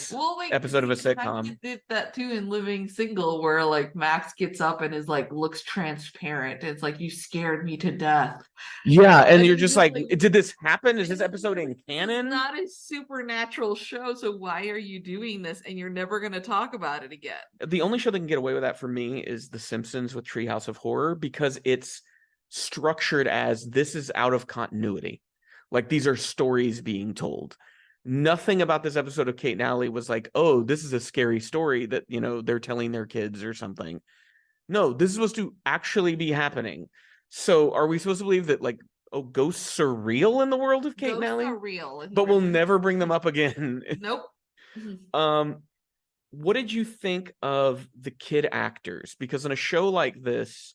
episode of a sitcom. Did that too in Living Single, where like Max gets up and is like, looks transparent. It's like, you scared me to death. Yeah, and you're just like, did this happen? Is this episode in canon? It's not a supernatural show, so why are you doing this? And you're never going to talk about it again. The only show that can get away with that for me is The Simpsons with Treehouse of Horror, because it's structured as, this is out of continuity. Like, these are stories being told. Nothing about this episode of Kate and Allie was like, oh, this is a scary story that, you know, they're telling their kids or something. No, this is supposed to actually be happening. So are we supposed to believe that, like, oh, ghosts are real in the world of Kate and Allie? Ghosts are real. But we'll never bring them up again. Nope. What did you think of the kid actors? Because in a show like this,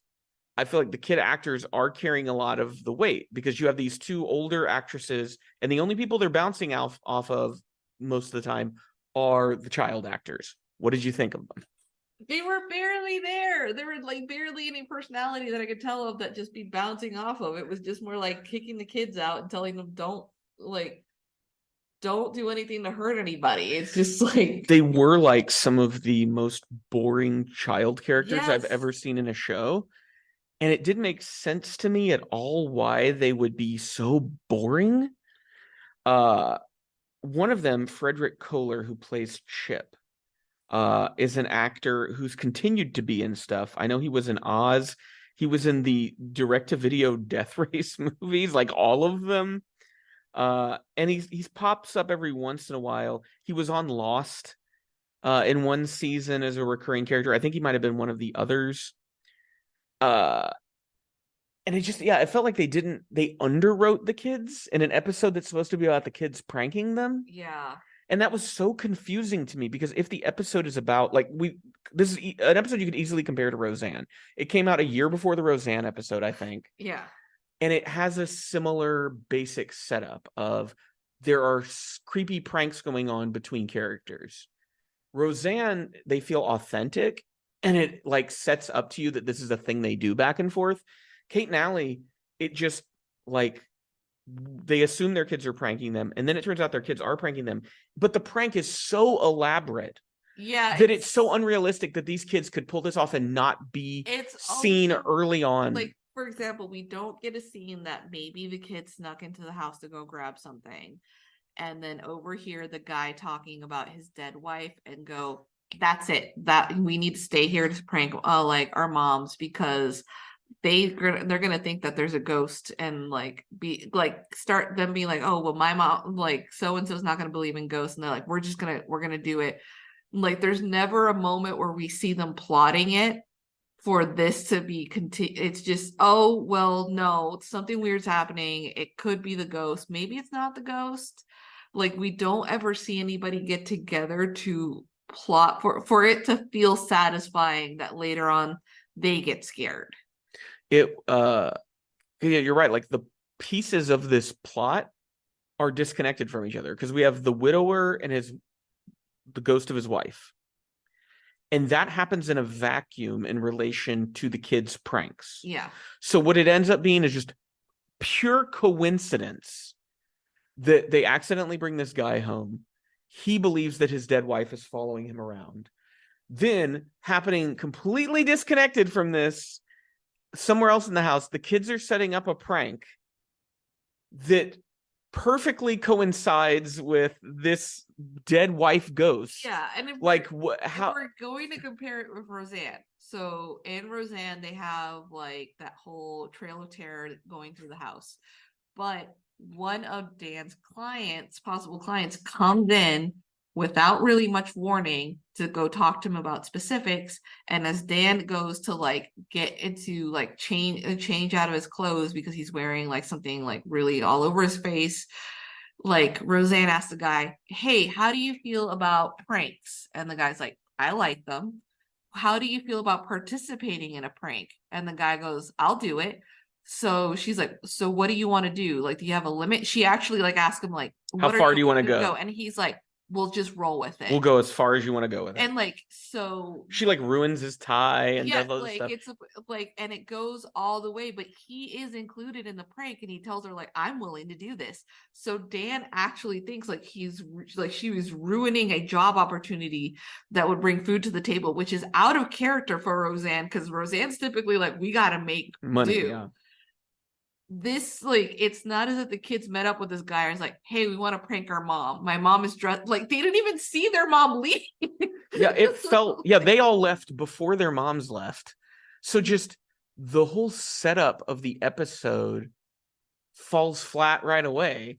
I feel like the kid actors are carrying a lot of the weight, because you have these two older actresses, and the only people they're bouncing off of most of the time are the child actors. What did you think of them? They were barely there. There were like barely any personality that I could tell of that just be bouncing off of. It was just more like kicking the kids out and telling them don't do anything to hurt anybody. It's just like, they were like some of the most boring child characters Yes. I've ever seen in a show. And it didn't make sense to me at all why they would be so boring. One of them, Frederick Kohler, who plays Chip, is an actor who's continued to be in stuff. I know he was in Oz. He was in the direct-to-video Death Race movies, like all of them. And he's pops up every once in a while. He was on Lost in one season as a recurring character. I think he might have been one of the others. And it just, it felt like they underwrote the kids in an episode that's supposed to be about the kids pranking them. yeah. And that was so confusing to me, because if the episode is about, like, this is an episode you could easily compare to Roseanne. It came out a year before the Roseanne episode, I think. Yeah. And it has a similar basic setup of, there are creepy pranks going on between characters. Roseanne, they feel authentic, and it like sets up to you that this is a thing they do back and forth. Kate and Allie, it just like they assume their kids are pranking them, and then it turns out their kids are pranking them, but the prank is so elaborate that it's so unrealistic that these kids could pull this off and not be seen early on. Like, for example, we don't get a scene that maybe the kid snuck into the house to go grab something and then overhear the guy talking about his dead wife and go, that's it, that we need to stay here to prank like our moms, because they're gonna think that there's a ghost, and like be like start them being like, oh well, my mom, like so and so's not gonna believe in ghosts, and they're like, we're gonna do it. Like there's never a moment where we see them plotting it for this to be it's just, oh well, no, something weird's happening, it could be the ghost, maybe it's not the ghost. Like we don't ever see anybody get together to plot for it to feel satisfying that later on they get scared. Yeah, you're right. Like the pieces of this plot are disconnected from each other, because we have the widower and the ghost of his wife, and that happens in a vacuum in relation to the kids' pranks. Yeah. So what it ends up being is just pure coincidence that they accidentally bring this guy home. He believes that his dead wife is following him around. Then, happening completely disconnected from this, somewhere else in the house, the kids are setting up a prank that perfectly coincides with this dead wife ghost. Yeah, and if like how we're going to compare it with Roseanne. So in Roseanne, they have like that whole trail of terror going through the house, but one of Dan's possible clients, comes in without really much warning to go talk to him about specifics, and as Dan goes to like get into like change out of his clothes because he's wearing like something like really all over his face, like Roseanne asks the guy, hey, how do you feel about pranks? And the guy's like, I like them. How do you feel about participating in a prank? And the guy goes, I'll do it. So she's like, so what do you want to do? Like, do you have a limit? She actually like asked him like, how far do you want to go? And he's like, we'll just roll with it. We'll go as far as you want to go with it. And like, so she like ruins his tie and does all this like stuff. It's like, and it goes all the way, but he is included in the prank, and he tells her like, I'm willing to do this. So Dan actually thinks like she was ruining a job opportunity that would bring food to the table, which is out of character for Roseanne, because Roseanne's typically like, we gotta make money. Yeah. This, like, it's not as if the kids met up with this guy and it's like, hey, we want to prank our mom. My mom is dressed, like, they didn't even see their mom leave. Yeah, it felt, yeah, they all left before their moms left. So just the whole setup of the episode falls flat right away.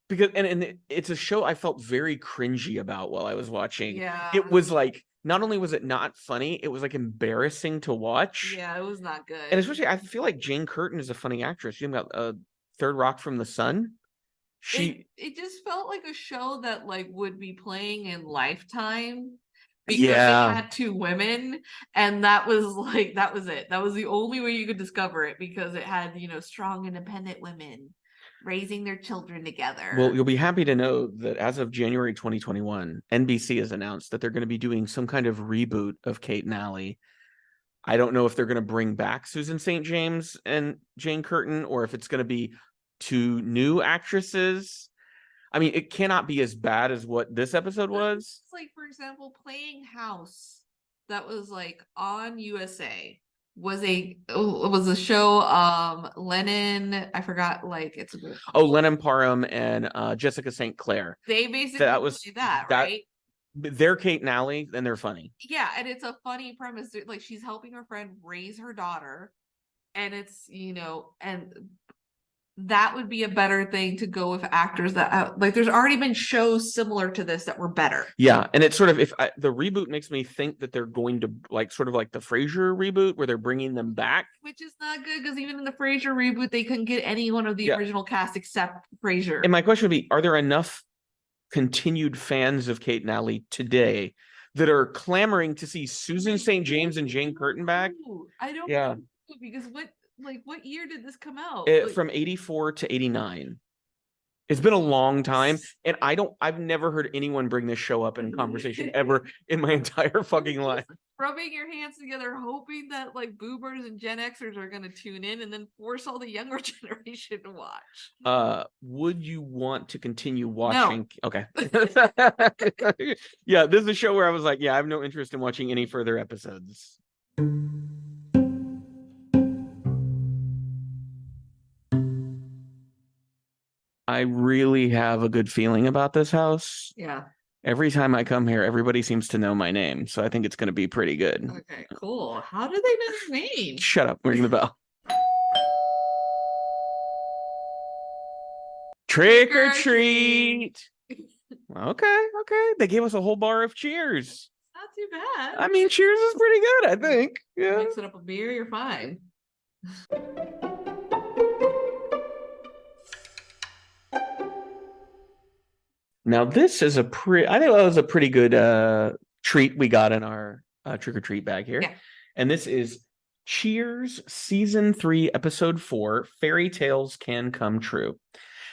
Because, and it's a show I felt very cringy about while I was watching. Yeah. It was like, not only was it not funny, it was like embarrassing to watch. Yeah, it was not good. And especially, I feel like Jane Curtin is a funny actress. You got Third Rock from the Sun. It just felt like a show that like would be playing in Lifetime, because it had two women, and that was it. That was the only way you could discover it, because it had, you know, strong independent women raising their children together. Well, you'll be happy to know that as of January 2021, NBC has announced that they're going to be doing some kind of reboot of Kate and Allie. I don't know if they're going to bring back Susan St. James and Jane Curtin, or if it's going to be two new actresses. I mean, it cannot be as bad as what this episode was. It's like, for example, Playing House, that was like on USA, was a show. Lennon, I forgot, like, it's Lennon Parham and Jessica St. Clair. They basically that right. They're Kate and Allie, and they're funny. Yeah, and it's a funny premise. Like, she's helping her friend raise her daughter, and it's, you know, and that would be a better thing to go with actors that like, there's already been shows similar to this that were better. Yeah, and it's sort of, the reboot makes me think that they're going to like sort of like the Frasier reboot, where they're bringing them back, which is not good, because even in the Frasier reboot, they couldn't get any one of the original cast except Frasier. And my question would be, are there enough continued fans of Kate and Allie today that are clamoring to see Susan St. James and Jane Curtin back? I don't know, because what year did this come out? From 84 to 89. It's been a long time, and I've never heard anyone bring this show up in conversation ever in my entire fucking life. Rubbing your hands together, hoping that like boomers and Gen Xers are going to tune in and then force all the younger generation to watch. Would you want to continue watching? No. Okay. Yeah, this is a show where I was like, yeah, I have no interest in watching any further episodes. I really have a good feeling about this house. Yeah. Every time I come here, everybody seems to know my name, so I think it's going to be pretty good. Okay, cool. How do they know your name? Shut up, ring the bell. Trick or treat. Okay. They gave us a whole bar of Cheers. Not too bad. I mean, Cheers is pretty good, I think. Yeah. Mix it up a beer, you're fine. Now, this is I think that was a pretty good treat we got in our trick or treat bag here. Yeah. And this is Cheers Season 3, Episode 4, Fairy Tales Can Come True.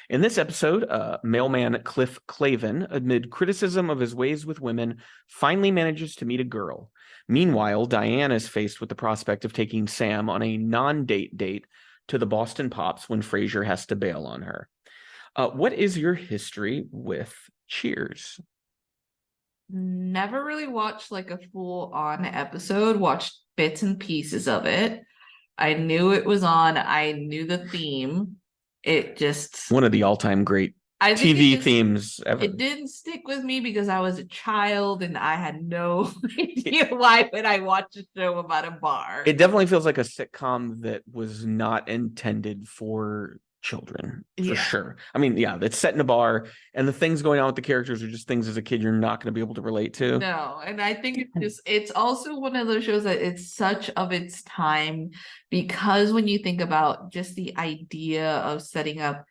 In this episode, mailman Cliff Clavin, amid criticism of his ways with women, finally manages to meet a girl. Meanwhile, Diane is faced with the prospect of taking Sam on a non-date date to the Boston Pops when Frasier has to bail on her. What is your history with Cheers? Never really watched like a full-on episode, watched bits and pieces of it. I knew it was on. I knew the theme. It just... One of the all-time great TV themes ever. It didn't stick with me because I was a child and I had no idea why would I watch a show about a bar. It definitely feels like a sitcom that was not intended for children, for sure. I mean, yeah, it's set in a bar, and the things going on with the characters are just things as a kid you're not going to be able to relate to. No, and I think it's also one of those shows that it's such of its time, because when you think about just the idea of setting up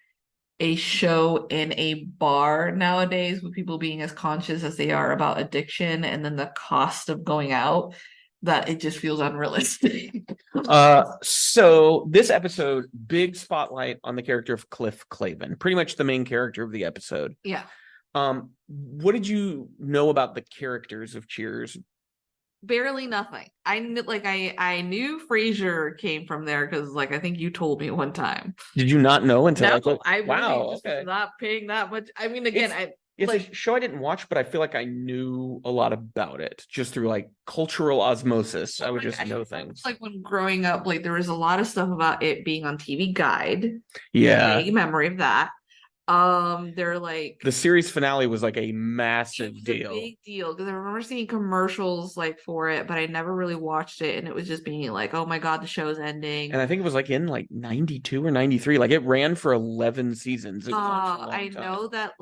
a show in a bar nowadays, with people being as conscious as they are about addiction and then the cost of going out, that it just feels unrealistic. So this episode, big spotlight on the character of Cliff Clavin, pretty much the main character of the episode. Yeah. What did you know about the characters of Cheers? Barely nothing. I knew Frasier came from there because I think you told me one time. Did you not know until I wow, really was not paying that much. I mean, again, it's a show I didn't watch, but I feel like I knew a lot about it just through cultural osmosis. I would just know things. When growing up, there was a lot of stuff about it being on TV Guide. Yeah, vague memory of that. They're the series finale was a massive deal. A big deal because I remember seeing commercials for it, but I never really watched it, and it was just being oh my god, the show's ending. And I think it was in 92 or 93. It ran for 11 seasons. It was I know that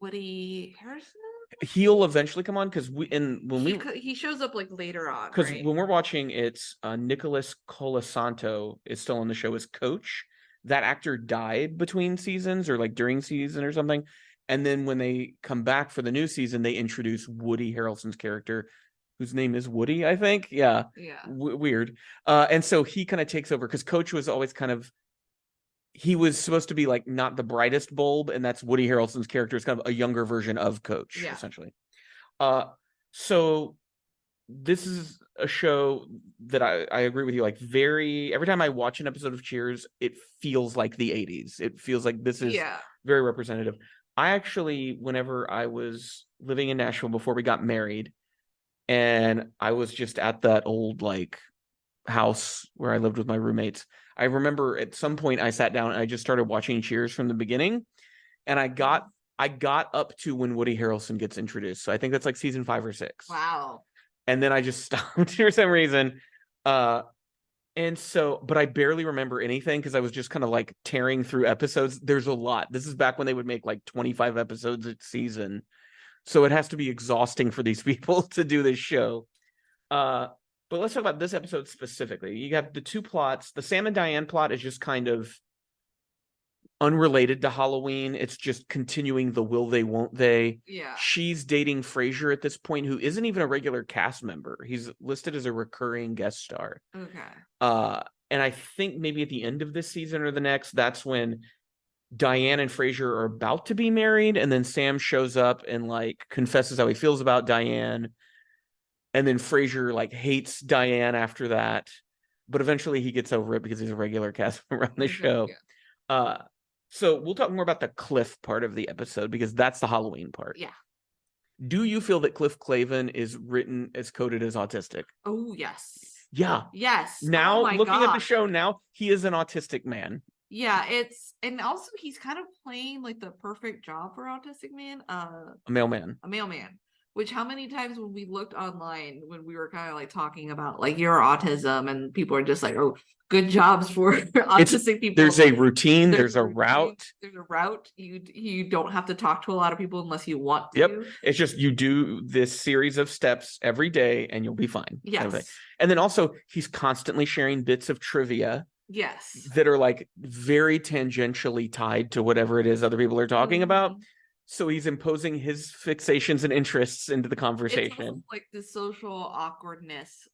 Woody Harrelson, he'll eventually come on because he shows up later on, because right? when we're watching, it's Nicholas Colasanto is still on the show as Coach. That actor died between seasons or during season or something, and then when they come back for the new season, they introduce Woody Harrelson's character, whose name is Woody, I think. Yeah. Weird. And so he kind of takes over because Coach was always he was supposed to be not the brightest bulb, and that's Woody Harrelson's character is kind of a younger version of Coach, essentially. So this is a show that I agree with you. Every time I watch an episode of Cheers, it feels like the 80s. It feels like this is very representative. I actually, whenever I was living in Nashville before we got married, and I was just at that old house where I lived with my roommates, I remember at some point I sat down and I just started watching Cheers from the beginning, and I got up to when Woody Harrelson gets introduced. So I think that's season 5 or 6. Wow. And then I just stopped for some reason. And so, but I barely remember anything because I was just kind of tearing through episodes. There's a lot. This is back when they would make 25 episodes a season. So it has to be exhausting for these people to do this show. But let's talk about this episode specifically. You have the two plots. The Sam and Diane plot is just kind of unrelated to Halloween. It's just continuing the will they, won't they. Yeah. She's dating Frasier at this point, who isn't even a regular cast member. He's listed as a recurring guest star. Okay. And I think maybe at the end of this season or the next, that's when Diane and Frasier are about to be married, and then Sam shows up and like confesses how he feels about Diane, and then Frasier like hates Diane after that, but eventually he gets over it because he's a regular cast member on the show. Yeah. So we'll talk more about the Cliff part of the episode because that's the Halloween part. Yeah. Do you feel that Cliff Clavin is written as coded as autistic? Oh, yes. Yeah. Yes. Now, oh my looking at the gosh. show now, he is an autistic man. Yeah, and also he's kind of playing like the perfect job for autistic man. A mailman. A mailman. Which how many times when we looked online when we were kind of like talking about like your autism and people are just like, oh, good jobs for autistic people. There's a routine, there's a route. There's a route. You don't have to talk to a lot of people unless you want to. Yep. It's just you do this series of steps every day and you'll be fine. Yes. And then also he's constantly sharing bits of trivia. Yes. That are like very tangentially tied to whatever it is other people are talking about. So he's imposing his fixations and interests into the conversation. It's like the social awkwardness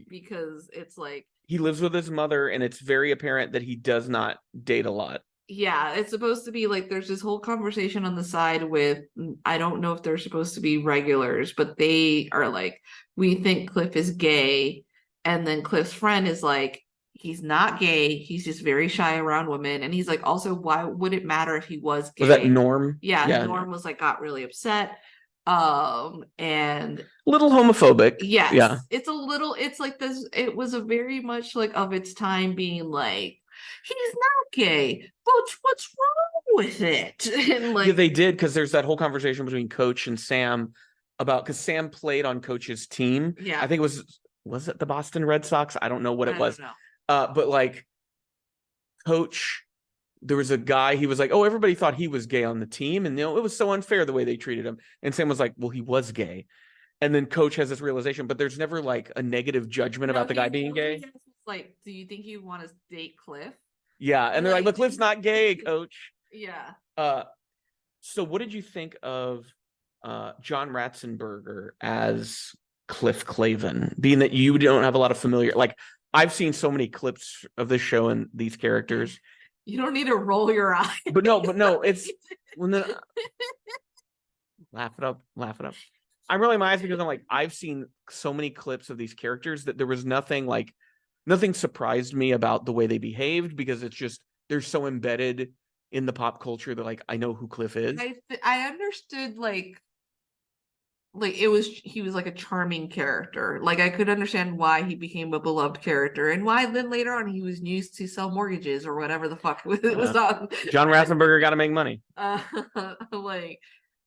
because it's like he lives with his mother and it's very apparent that he does not date a lot. Yeah, it's supposed to be like there's this whole conversation on the side with I don't know if they're supposed to be regulars, but they are like, we think Cliff is gay, and then Cliff's friend is like, he's not gay, he's just very shy around women, and he's like, also, why would it matter if he was gay? Was that Norm? Yeah, Norm was like got really upset, and a little homophobic. Yes, yeah, it's like this. It was a very much like of its time, being like, he's not gay, but what's wrong with it? And like, yeah, they did, because there's that whole conversation between Coach and Sam about, because Sam played on Coach's team. Yeah, I think it was it the Boston Red Sox? I don't know what it was. Don't know. But like Coach, there was a guy, he was like, oh, everybody thought he was gay on the team, and it was so unfair the way they treated him. And Sam was like, well, he was gay. And then Coach has this realization, but there's never like a negative judgment about the guy being gay. Like, do you think you want to date Cliff? Yeah, and they're like, but Cliff's not gay, Coach. Yeah. So what did you think of John Ratzenberger as Cliff Clavin, being that you don't have a lot of familiar, like, I've seen so many clips of this show and these characters. You don't need to roll your eye. But no, it's when the laugh it up. I'm rolling my eyes because I'm like, I've seen so many clips of these characters that there was nothing surprised me about the way they behaved, because it's just, they're so embedded in the pop culture that like I know who Cliff is. I understood like he was like a charming character. Like I could understand why he became a beloved character and why then later on he was used to sell mortgages or whatever the fuck it was on. John Ratzenberger got to make money.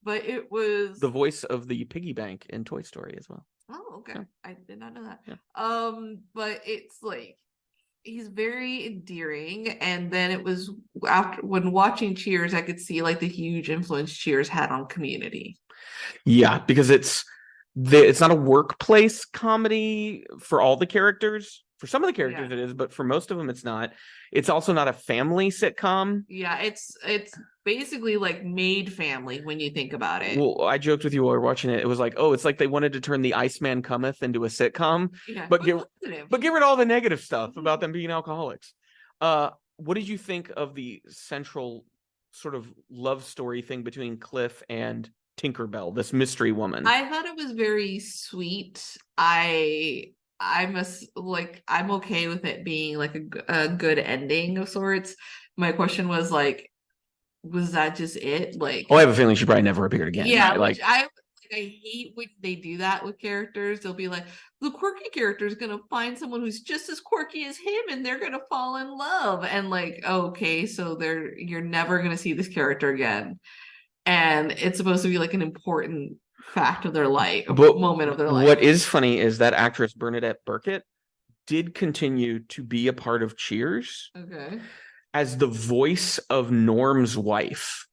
But it was the voice of the piggy bank in Toy Story as well. Oh, okay. Yeah. I did not know that. Yeah. But it's like he's very endearing, and then it was after when watching Cheers, I could see like the huge influence Cheers had on Community. Yeah, because it's not a workplace comedy for all the characters. For some of the characters it is, but for most of them it's not. It's also not a family sitcom. Yeah, it's basically like made family when you think about it. Well, I joked with you while we were watching it. It was like, oh, it's like they wanted to turn The Iceman Cometh into a sitcom, but get rid of all the negative stuff about them being alcoholics. What did you think of the central sort of love story thing between Cliff and Tinkerbell, this mystery woman? I thought it was very sweet. I'm okay with it being like a good ending of sorts. My question was like, was that just it? Like, I have a feeling she probably never appeared again. Yeah, right? I hate when they do that with characters. They'll be like, the quirky character is gonna find someone who's just as quirky as him, and they're gonna fall in love. And like, okay, so you're never gonna see this character again, and it's supposed to be like an important fact of their life, moment of their life. What is funny is that actress Bernadette Burkett did continue to be a part of Cheers. Okay. As the voice of Norm's wife.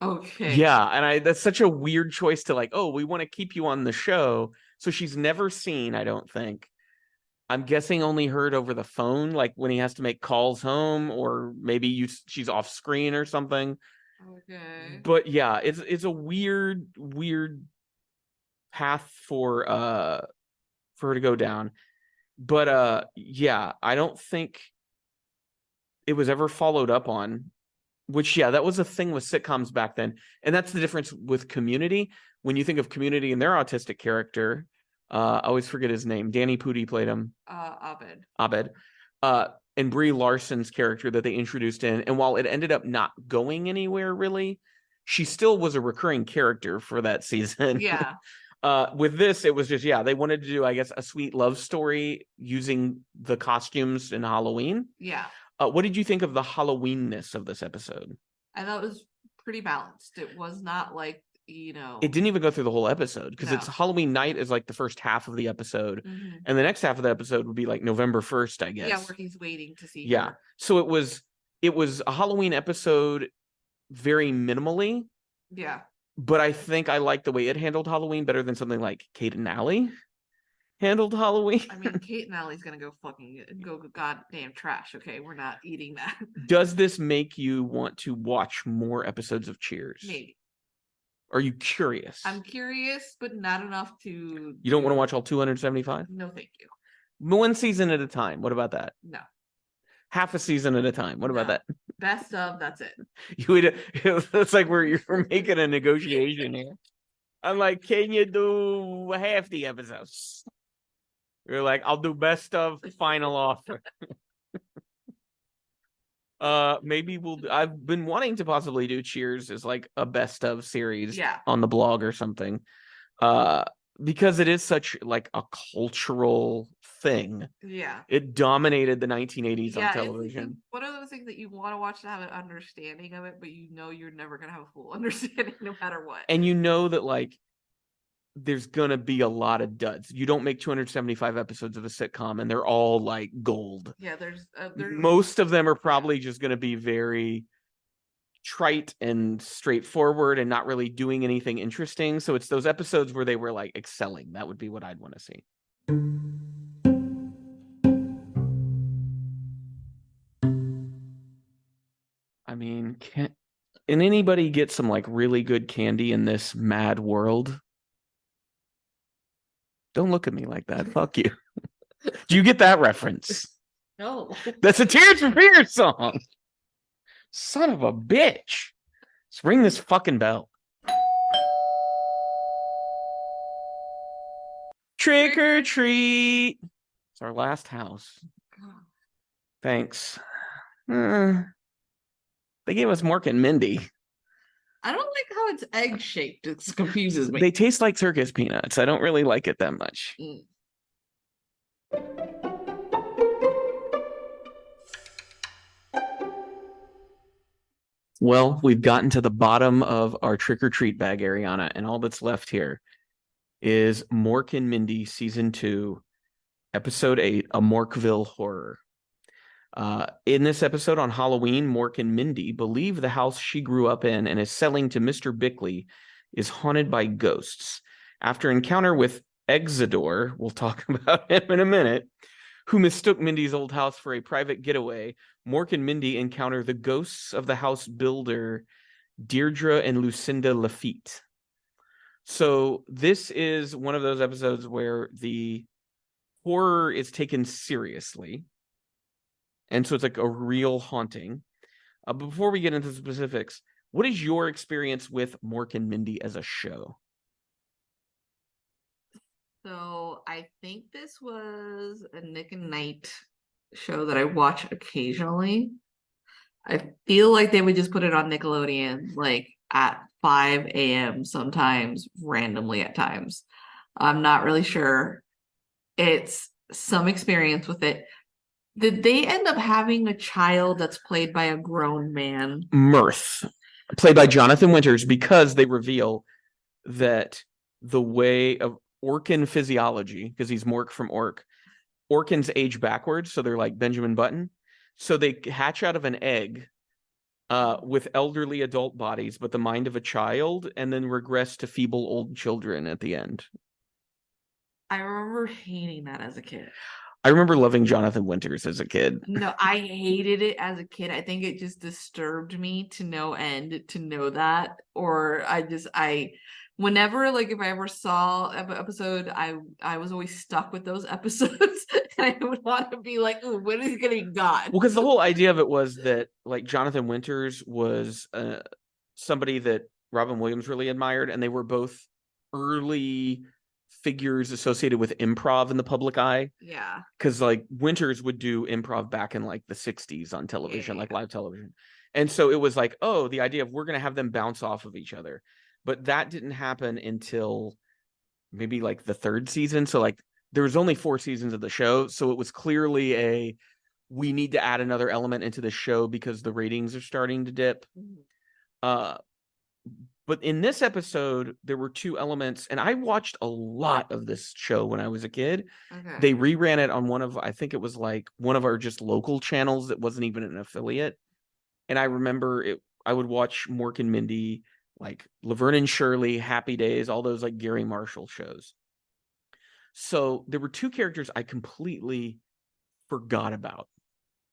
Okay. Yeah, and that's such a weird choice to like, oh, we want to keep you on the show. So she's never seen, I don't think. I'm guessing only heard over the phone, like when he has to make calls home, or maybe she's off screen or something. Okay. But yeah, it's a weird path for her to go down. But yeah, I don't think it was ever followed up on Which, yeah, that was a thing with sitcoms back then. And that's the difference with Community. When you think of Community and their autistic character, I always forget his name. Danny Pudi played him. Abed. Abed. And Brie Larson's character that they introduced in. And while it ended up not going anywhere, really, she still was a recurring character for that season. Yeah. With this, it was just, they wanted to do, I guess, a sweet love story using the costumes in Halloween. Yeah. What did you think of the Halloweenness of this episode? I thought it was pretty balanced. It was not like, It didn't even go through the whole episode because it's No. Halloween night is like the first half of the episode. Mhm. And the next half of the episode would be like November 1st, I guess. Yeah, where he's waiting to see Yeah. her. So it was a Halloween episode very minimally, Yeah. but I think I like the way it handled Halloween better than something like Kate and Allie handled Halloween. I mean, Kate and Allie's gonna go goddamn trash. Okay, we're not eating that. Does this make you want to watch more episodes of Cheers? Maybe. Are you curious? I'm curious, but not enough to. You don't want to watch all 275? No, thank you. One season at a time. What about that? No. Half a season at a time. What about No. that? Best of. That's it. You would. It's like you're making a negotiation here. I'm like, can you do half the episodes? You're like, I'll do best of, final offer. Maybe I've been wanting to possibly do Cheers as like a best of series on the blog or something. Because it is such like a cultural thing. Yeah. It dominated the 1980s on television. It's one of those things that you want to watch to have an understanding of it, but you know you're never gonna have a full understanding no matter what. And you know that like there's gonna be a lot of duds. You don't make 275 episodes of a sitcom and they're all like gold. Yeah, there's most of them are probably just gonna be very trite and straightforward and not really doing anything interesting. So it's those episodes where they were like excelling. That would be what I'd want to see. I mean, can anybody get some like really good candy in this mad world? Don't look at me like that. Fuck you. Do you get that reference? No. That's a Tears for Fears song. Son of a bitch. Let's ring this fucking bell. Trick or treat. It's our last house. Thanks. They gave us Mork and Mindy. I don't like how it's egg shaped. It confuses me. They taste like circus peanuts. I don't really like it that much. Well, we've gotten to the bottom of our trick or treat bag, Ariana, and all that's left here is Mork and Mindy season 2, episode 8, A Morkville Horror. In this episode on Halloween, Mork and Mindy believe the house she grew up in and is selling to Mr. Bickley is haunted by ghosts. After encounter with Exidor, we'll talk about him in a minute, who mistook Mindy's old house for a private getaway, Mork and Mindy encounter the ghosts of the house builder, Deirdre and Lucinda Lafitte. So this is one of those episodes where the horror is taken seriously. And so it's like a real haunting. Before we get into the specifics, what is your experience with Mork and Mindy as a show? So I think this was a Nick and Night show that I watch occasionally. I feel like they would just put it on Nickelodeon like at 5 a.m. sometimes, randomly at times. I'm not really sure. It's some experience with it. Did they end up having a child that's played by a grown man? Mirth, played by Jonathan Winters, because they reveal that the way of Orkin physiology, because he's Mork from Orkins age backwards, so they're like Benjamin Button. So they hatch out of an egg with elderly adult bodies, but the mind of a child, and then regress to feeble old children at the end. I remember hating that as a kid. I remember loving Jonathan Winters as a kid. No, I hated it as a kid. I think it just disturbed me to no end to know that. Or whenever, like, if I ever saw an episode, I was always stuck with those episodes. And I would want to be like, ooh, when is he getting gone? Well, because the whole idea of it was that like Jonathan Winters was somebody that Robin Williams really admired, and they were both early figures associated with improv in the public eye. Yeah. Because like Winters would do improv back in like the 60s on television, Yeah. like live television. And so it was like, oh, the idea of we're going to have them bounce off of each other. But that didn't happen until maybe like the third season. So like there was only 4 seasons of the show. So it was clearly we need to add another element into the show because the ratings are starting to dip. Mhm. But in this episode, there were 2 elements, and I watched a lot of this show when I was a kid. Okay. They reran it on I think it was like one of our just local channels that wasn't even an affiliate. And I remember I would watch Mork and Mindy, like Laverne and Shirley, Happy Days, all those like Gary Marshall shows. So there were 2 characters I completely forgot about.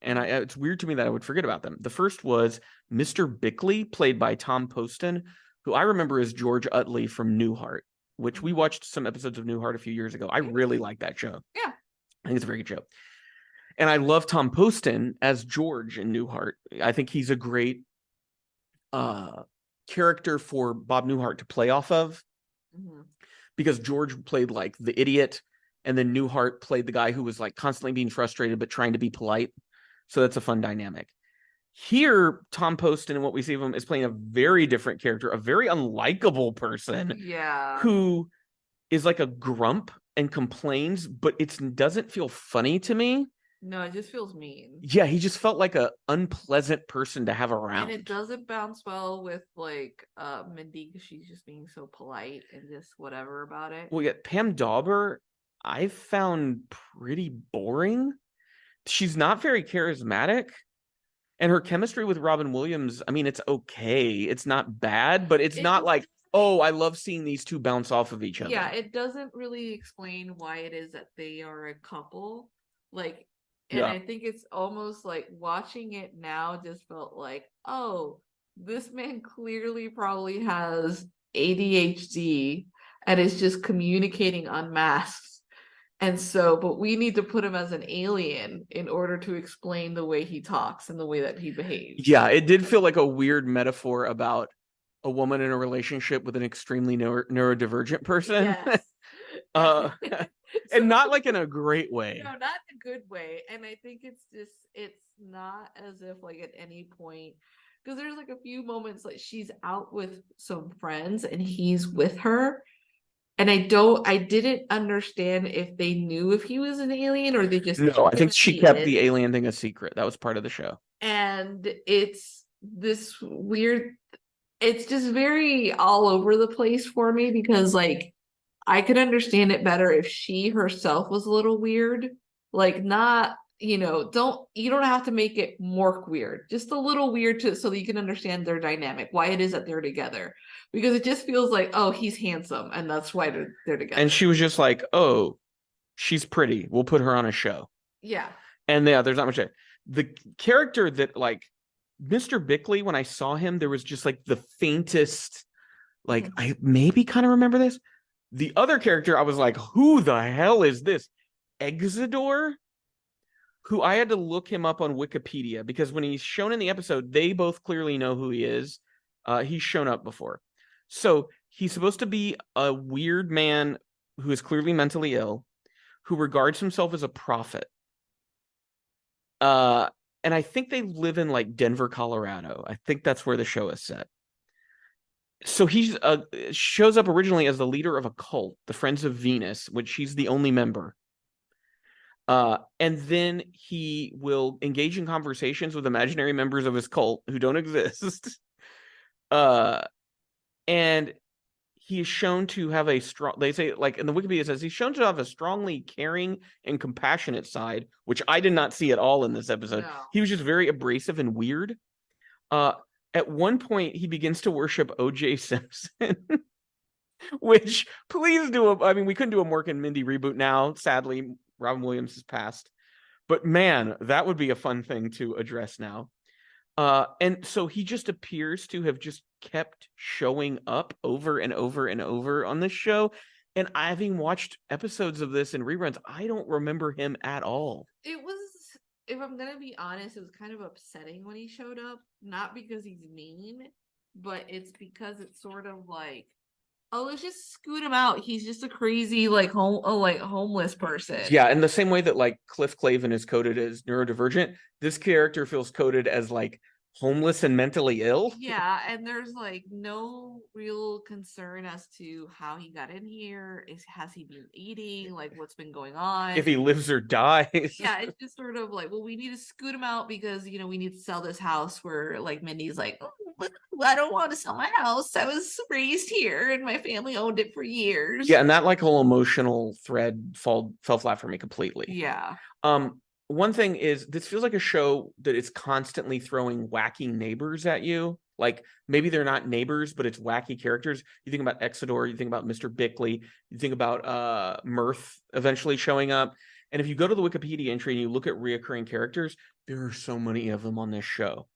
And it's weird to me that I would forget about them. The first was Mr. Bickley, played by Tom Poston, who I remember as George Utley from Newhart, which we watched some episodes of Newhart a few years ago. I really like that show. Yeah. I think it's a very good show. And I love Tom Poston as George in Newhart. I think he's a great character for Bob Newhart to play off of, because George played like the idiot, and then Newhart played the guy who was like constantly being frustrated but trying to be polite. So that's a fun dynamic. Here, Tom Poston, and what we see of him, is playing a very different character, a very unlikable person. Yeah. Who is like a grump and complains, but it doesn't feel funny to me. No, it just feels mean. Yeah, he just felt like a unpleasant person to have around. And it doesn't bounce well with like Mindy, because she's just being so polite and just whatever about it. Well, yeah, Pam Dauber, I found pretty boring. She's not very charismatic. And her chemistry with Robin Williams, I mean, it's okay. It's not bad, but it's not like, oh, I love seeing these 2 bounce off of each other. Yeah, it doesn't really explain why it is that they are a couple. Like, and Yeah. I think it's almost like watching it now just felt like, oh, this man clearly probably has ADHD and is just communicating unmasked. And so, but we need to put him as an alien in order to explain the way he talks and the way that he behaves. Yeah, it did feel like a weird metaphor about a woman in a relationship with an extremely neurodivergent person. Yes. And not like in a great way. No, not in a good way. And I think it's not as if like at any point, because there's like a few moments like she's out with some friends and he's with her. And I didn't understand if they knew if he was an alien or they just. No, I think she kept the alien thing a secret. That was part of the show. And it's this weird, it's just very all over the place for me, because like I could understand it better if she herself was a little weird. Like, not, you don't have to make it more weird, just a little weird so that you can understand their dynamic, why it is that they're together. Because it just feels like, oh, he's handsome and that's why they're together. And she was just like, oh, she's pretty, we'll put her on a show. Yeah. And yeah, there's not much. The character that like Mr. Bickley, when I saw him, there was just like the faintest, like, I maybe kind of remember this. The other character, I was like, who the hell is this? Exidor? Who I had to look him up on Wikipedia, because when he's shown in the episode, they both clearly know who he is. He's shown up before. So he's supposed to be a weird man who is clearly mentally ill, who regards himself as a prophet. And I think they live in like Denver, Colorado. I think that's where the show is set. So he shows up originally as the leader of a cult, the Friends of Venus, which he's the only member. And then he will engage in conversations with imaginary members of his cult who don't exist. And he is shown to have a strong, they say, like in the Wikipedia, it says he's shown to have a strongly caring and compassionate side, which I did not see at all in this episode. No. He was just very abrasive and weird. At one point, he begins to worship O.J. Simpson, which, please do I mean, we couldn't do a Mork and Mindy reboot now. Sadly, Robin Williams has passed. But man, that would be a fun thing to address now. And so he just appears to have just kept showing up over and over and over on this show. And having watched episodes of this and reruns, I don't remember him at all. It was, if I'm gonna be honest, it was kind of upsetting when he showed up. Not because he's mean, but it's because it's sort of like, oh, let's just scoot him out. He's just a crazy homeless person. Yeah, in the same way that like Cliff Clavin is coded as neurodivergent, this character feels coded as like homeless and mentally ill. Yeah, and there's like no real concern as to how he got in here. Has he been eating? Like, what's been going on? If he lives or dies. Yeah, it's just sort of like, well, we need to scoot him out because we need to sell this house. Where like Mindy's like, oh, I don't want to sell my house. I was raised here and my family owned it for years. Yeah, and that like whole emotional thread fell flat for me completely. Yeah. One thing is, this feels like a show that is constantly throwing wacky neighbors at you. Like, maybe they're not neighbors, but it's wacky characters. You think about Exodore, you think about Mr. Bickley, you think about Mirth eventually showing up. And if you go to the Wikipedia entry and you look at reoccurring characters, there are so many of them on this show.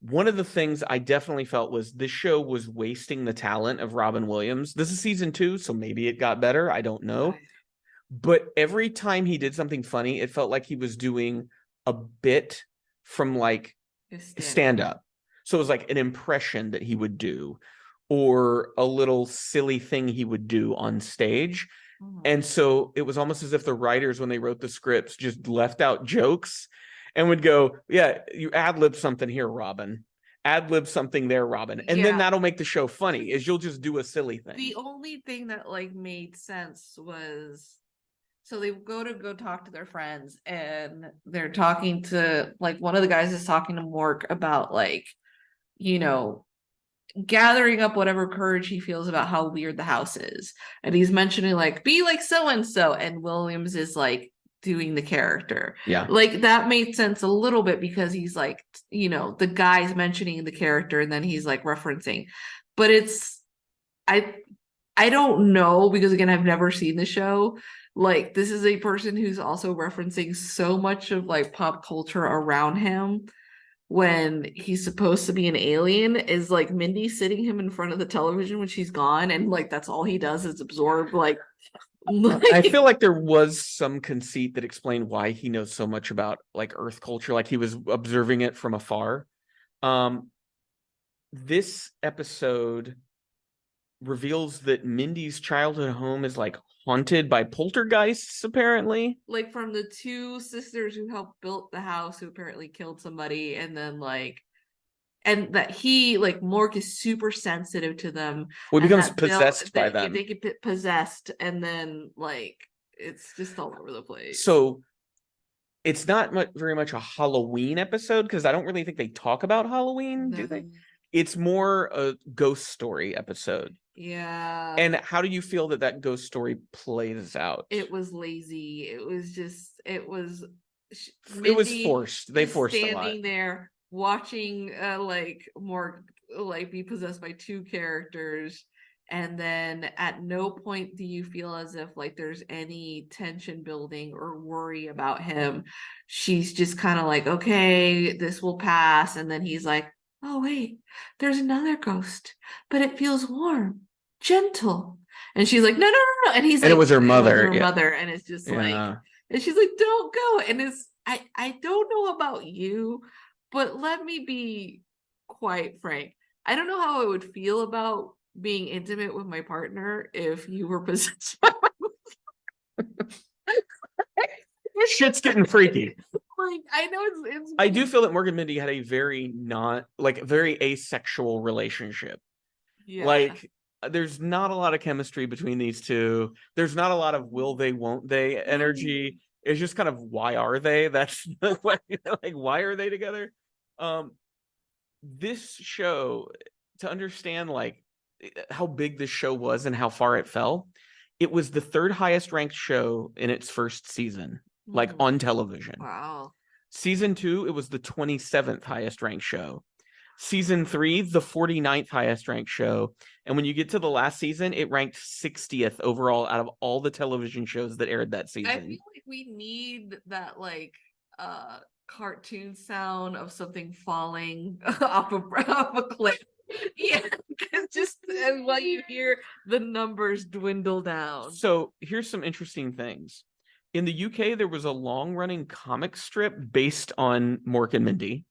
One of the things I definitely felt was this show was wasting the talent of Robin Williams. This is season 2, so maybe it got better. I don't know. But every time he did something funny, it felt like he was doing a bit from like stand-up. So it was like an impression that he would do or a little silly thing he would do on stage. And so it was almost as if the writers, when they wrote the scripts, just left out jokes and would go, yeah, you ad-lib something here, Robin. Ad-lib something there, Robin. And then that'll make the show funny, is you'll just do a silly thing. The only thing that like made sense was, so they go talk to their friends and they're talking to, like, one of the guys is talking to Mork about like, gathering up whatever courage he feels about how weird the house is. And he's mentioning like, be like so-and-so. And Williams is like doing the character. Yeah. Like that made sense a little bit because he's like, the guy's mentioning the character and then he's like referencing. But I don't know, because again, I've never seen the show. Like, this is a person who's also referencing so much of like pop culture around him when he's supposed to be an alien. Is like Mindy sitting him in front of the television when she's gone, and like that's all he does is absorb like I feel like there was some conceit that explained why he knows so much about like Earth culture, like he was observing it from afar. This episode reveals that Mindy's childhood home is like haunted by poltergeists, apparently. Like from the two sisters who helped build the house, who apparently killed somebody, and then like, and that he, like, Mork is super sensitive to them. Well, he becomes possessed by them. They get possessed, and then like it's just all over the place. So it's not very much a Halloween episode, because I don't really think they talk about Halloween, do they? It's more a ghost story episode. Yeah. And how do you feel that ghost story plays out? It was lazy. It was forced. They forced a lot. Standing there watching like Mork like be possessed by two characters, and then at no point do you feel as if like there's any tension building or worry about him. She's just kind of like, okay, this will pass, and then he's like, oh wait, there's another ghost, but it feels warm, gentle. And she's like, no. And he's like, and it was her mother. And it's just like, and she's like, don't go. And it's, I don't know about you, but let me be quite frank. I don't know how I would feel about being intimate with my partner if you were possessed by my shit's getting freaky. Like, I know it's I do feel that Mork and Mindy had a very very asexual relationship. Yeah. Like, there's not a lot of chemistry between these two. There's not a lot of will they, won't they energy. It's just kind of, why are they? That's like, why are they together? This show, to understand like how big this show was and how far it fell, it was the 3rd highest ranked show in its first season. Like on television. Wow. Season 2, it was the 27th highest ranked show. Season 3, the 49th highest ranked show. And when you get to the last season, it ranked 60th overall out of all the television shows that aired that season. I feel like we need that like cartoon sound of something falling off a cliff. Yeah, and while you hear the numbers dwindle down. So here's some interesting things. In the UK, there was a long-running comic strip based on Mork and Mindy.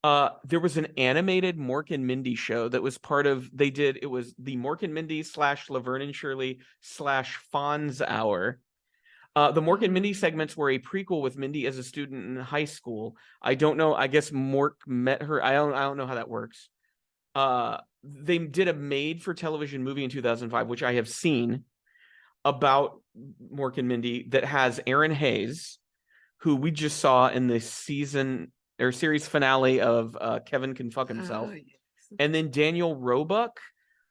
There was an animated Mork and Mindy show that was part of, it was the Mork and Mindy / Laverne and Shirley / Fonz Hour. The Mork and Mindy segments were a prequel with Mindy as a student in high school. I don't know. I guess Mork met her. I don't know how that works. They did a made-for-television movie in 2005, which I have seen, about Mork and Mindy, that has Aaron Hayes, who we just saw in the series finale of Kevin Can Fuck Himself. Oh, yes. And then Daniel Roebuck,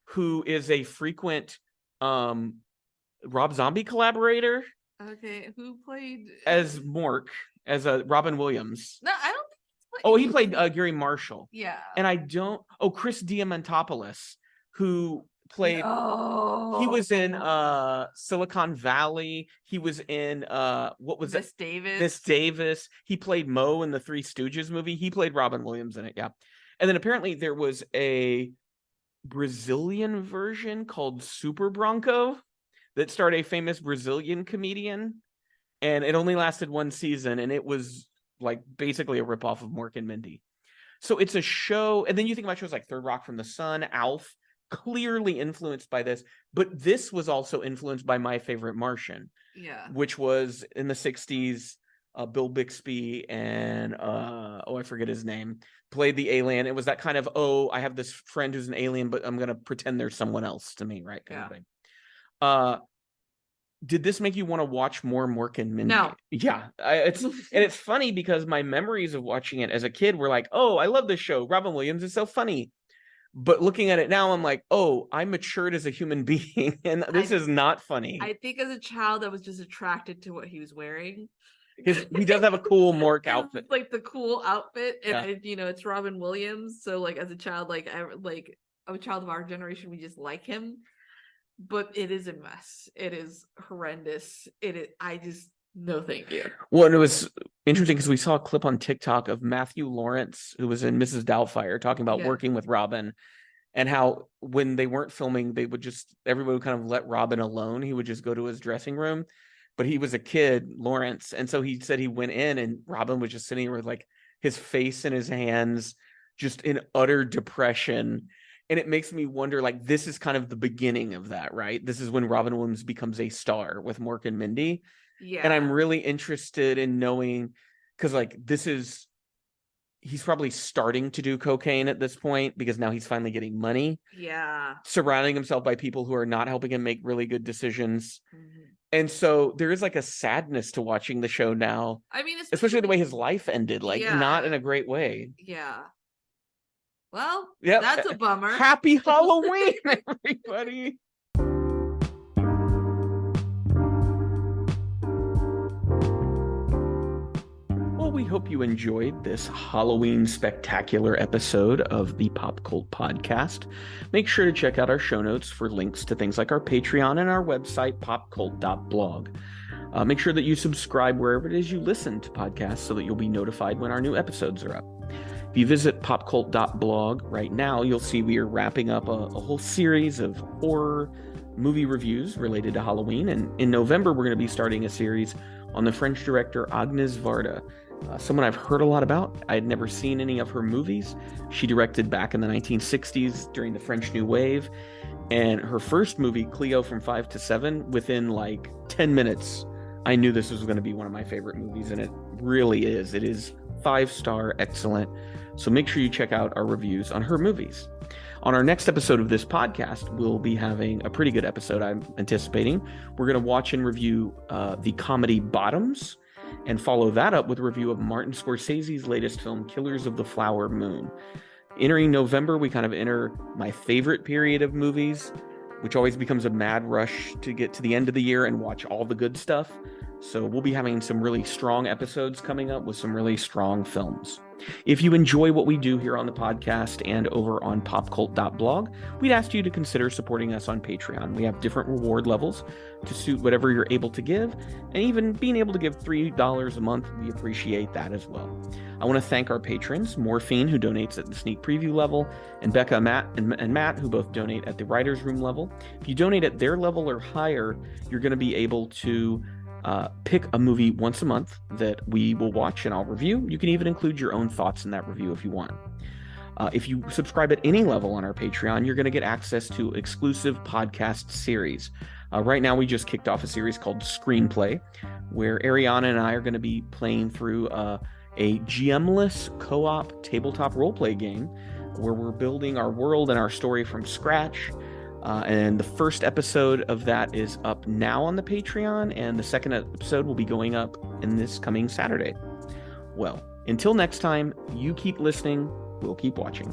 who is a frequent Rob Zombie collaborator. Okay, who played As Mork, as Robin Williams. No, I don't think Oh, he played Gary Marshall. Yeah. And Chris Diamantopoulos, who played, he was in Silicon Valley. He was in what was Miss Davis. Miss Davis. He played Moe in the Three Stooges movie. He played Robin Williams in it, yeah. And then apparently there was a Brazilian version called Super Bronco that starred a famous Brazilian comedian, and it only lasted one season, and it was like basically a ripoff of Mork and Mindy. So it's a show, and then you think about shows like Third Rock from the Sun, Alf, clearly influenced by this, but this was also influenced by My Favorite Martian, which was in the 60s. Bill Bixby and I forget his name, played the alien. It was that kind of, I have this friend who's an alien, but I'm gonna pretend there's someone else to me, right? Kind of thing. Did this make you want to watch more Mork and Mindy? No. Yeah, it's funny because my memories of watching it as a kid were like, oh, I love this show. Robin Williams is so funny. But looking at it now, I'm like, oh, I matured as a human being, and this is not funny. I think as a child, I was just attracted to what he was wearing. He does have a cool Mork outfit, like the cool outfit, and it's Robin Williams. So like as a child, I'm a child of our generation, we just like him. But it is a mess. It is horrendous. No, thank you. Well, and it was interesting because we saw a clip on TikTok of Matthew Lawrence, who was in Mrs. Doubtfire, talking about working with Robin, and how when they weren't filming, everybody would kind of let Robin alone. He would just go to his dressing room, but he was a kid, Lawrence, and so he said he went in and Robin was just sitting there with like his face in his hands, just in utter depression. And it makes me wonder, like, this is kind of the beginning of that, right? This is when Robin Williams becomes a star with Mork and Mindy. Yeah. And I'm really interested in knowing, because like he's probably starting to do cocaine at this point because now he's finally getting money. Yeah. Surrounding himself by people who are not helping him make really good decisions. Mm-hmm. And so there is like a sadness to watching the show now. I mean, especially the way his life ended, like not in a great way. Yeah. Well, that's a bummer. Happy Halloween, everybody. Well, we hope you enjoyed this Halloween spectacular episode of the PopCult podcast. Make sure to check out our show notes for links to things like our Patreon and our website, popcult.blog. Make sure that you subscribe wherever it is you listen to podcasts so that you'll be notified when our new episodes are up. If you visit popcult.blog right now, you'll see we are wrapping up a whole series of horror movie reviews related to Halloween. And in November, we're going to be starting a series on the French director Agnès Varda, someone I've heard a lot about. I had never seen any of her movies. She directed back in the 1960s during the French New Wave. And her first movie, Cleo from 5 to 7, within like 10 minutes, I knew this was going to be one of my favorite movies. And it really is. It is 5-star excellent. So make sure you check out our reviews on her movies. On our next episode of this podcast, we'll be having a pretty good episode, I'm anticipating. We're going to watch and review the comedy Bottoms and follow that up with a review of Martin Scorsese's latest film, Killers of the Flower Moon. Entering November, we kind of enter my favorite period of movies, which always becomes a mad rush to get to the end of the year and watch all the good stuff. So we'll be having some really strong episodes coming up with some really strong films. If you enjoy what we do here on the podcast and over on popcult.blog, we'd ask you to consider supporting us on Patreon. We have different reward levels to suit whatever you're able to give, and even being able to give $3 a month, we appreciate that as well. I want to thank our patrons, Morphine, who donates at the sneak preview level, and Becca and Matt, who both donate at the writer's room level. If you donate at their level or higher, you're going to be able to pick a movie once a month that we will watch and I'll review. You can even include your own thoughts in that review if you want. If you subscribe at any level on our Patreon, you're going to get access to exclusive podcast series. Right now, we just kicked off a series called Screenplay, where Ariana and I are going to be playing through a GM-less co-op tabletop roleplay game where we're building our world and our story from scratch. And the first episode of that is up now on the Patreon, and the second episode will be going up in this coming Saturday. Well, until next time, you keep listening, we'll keep watching.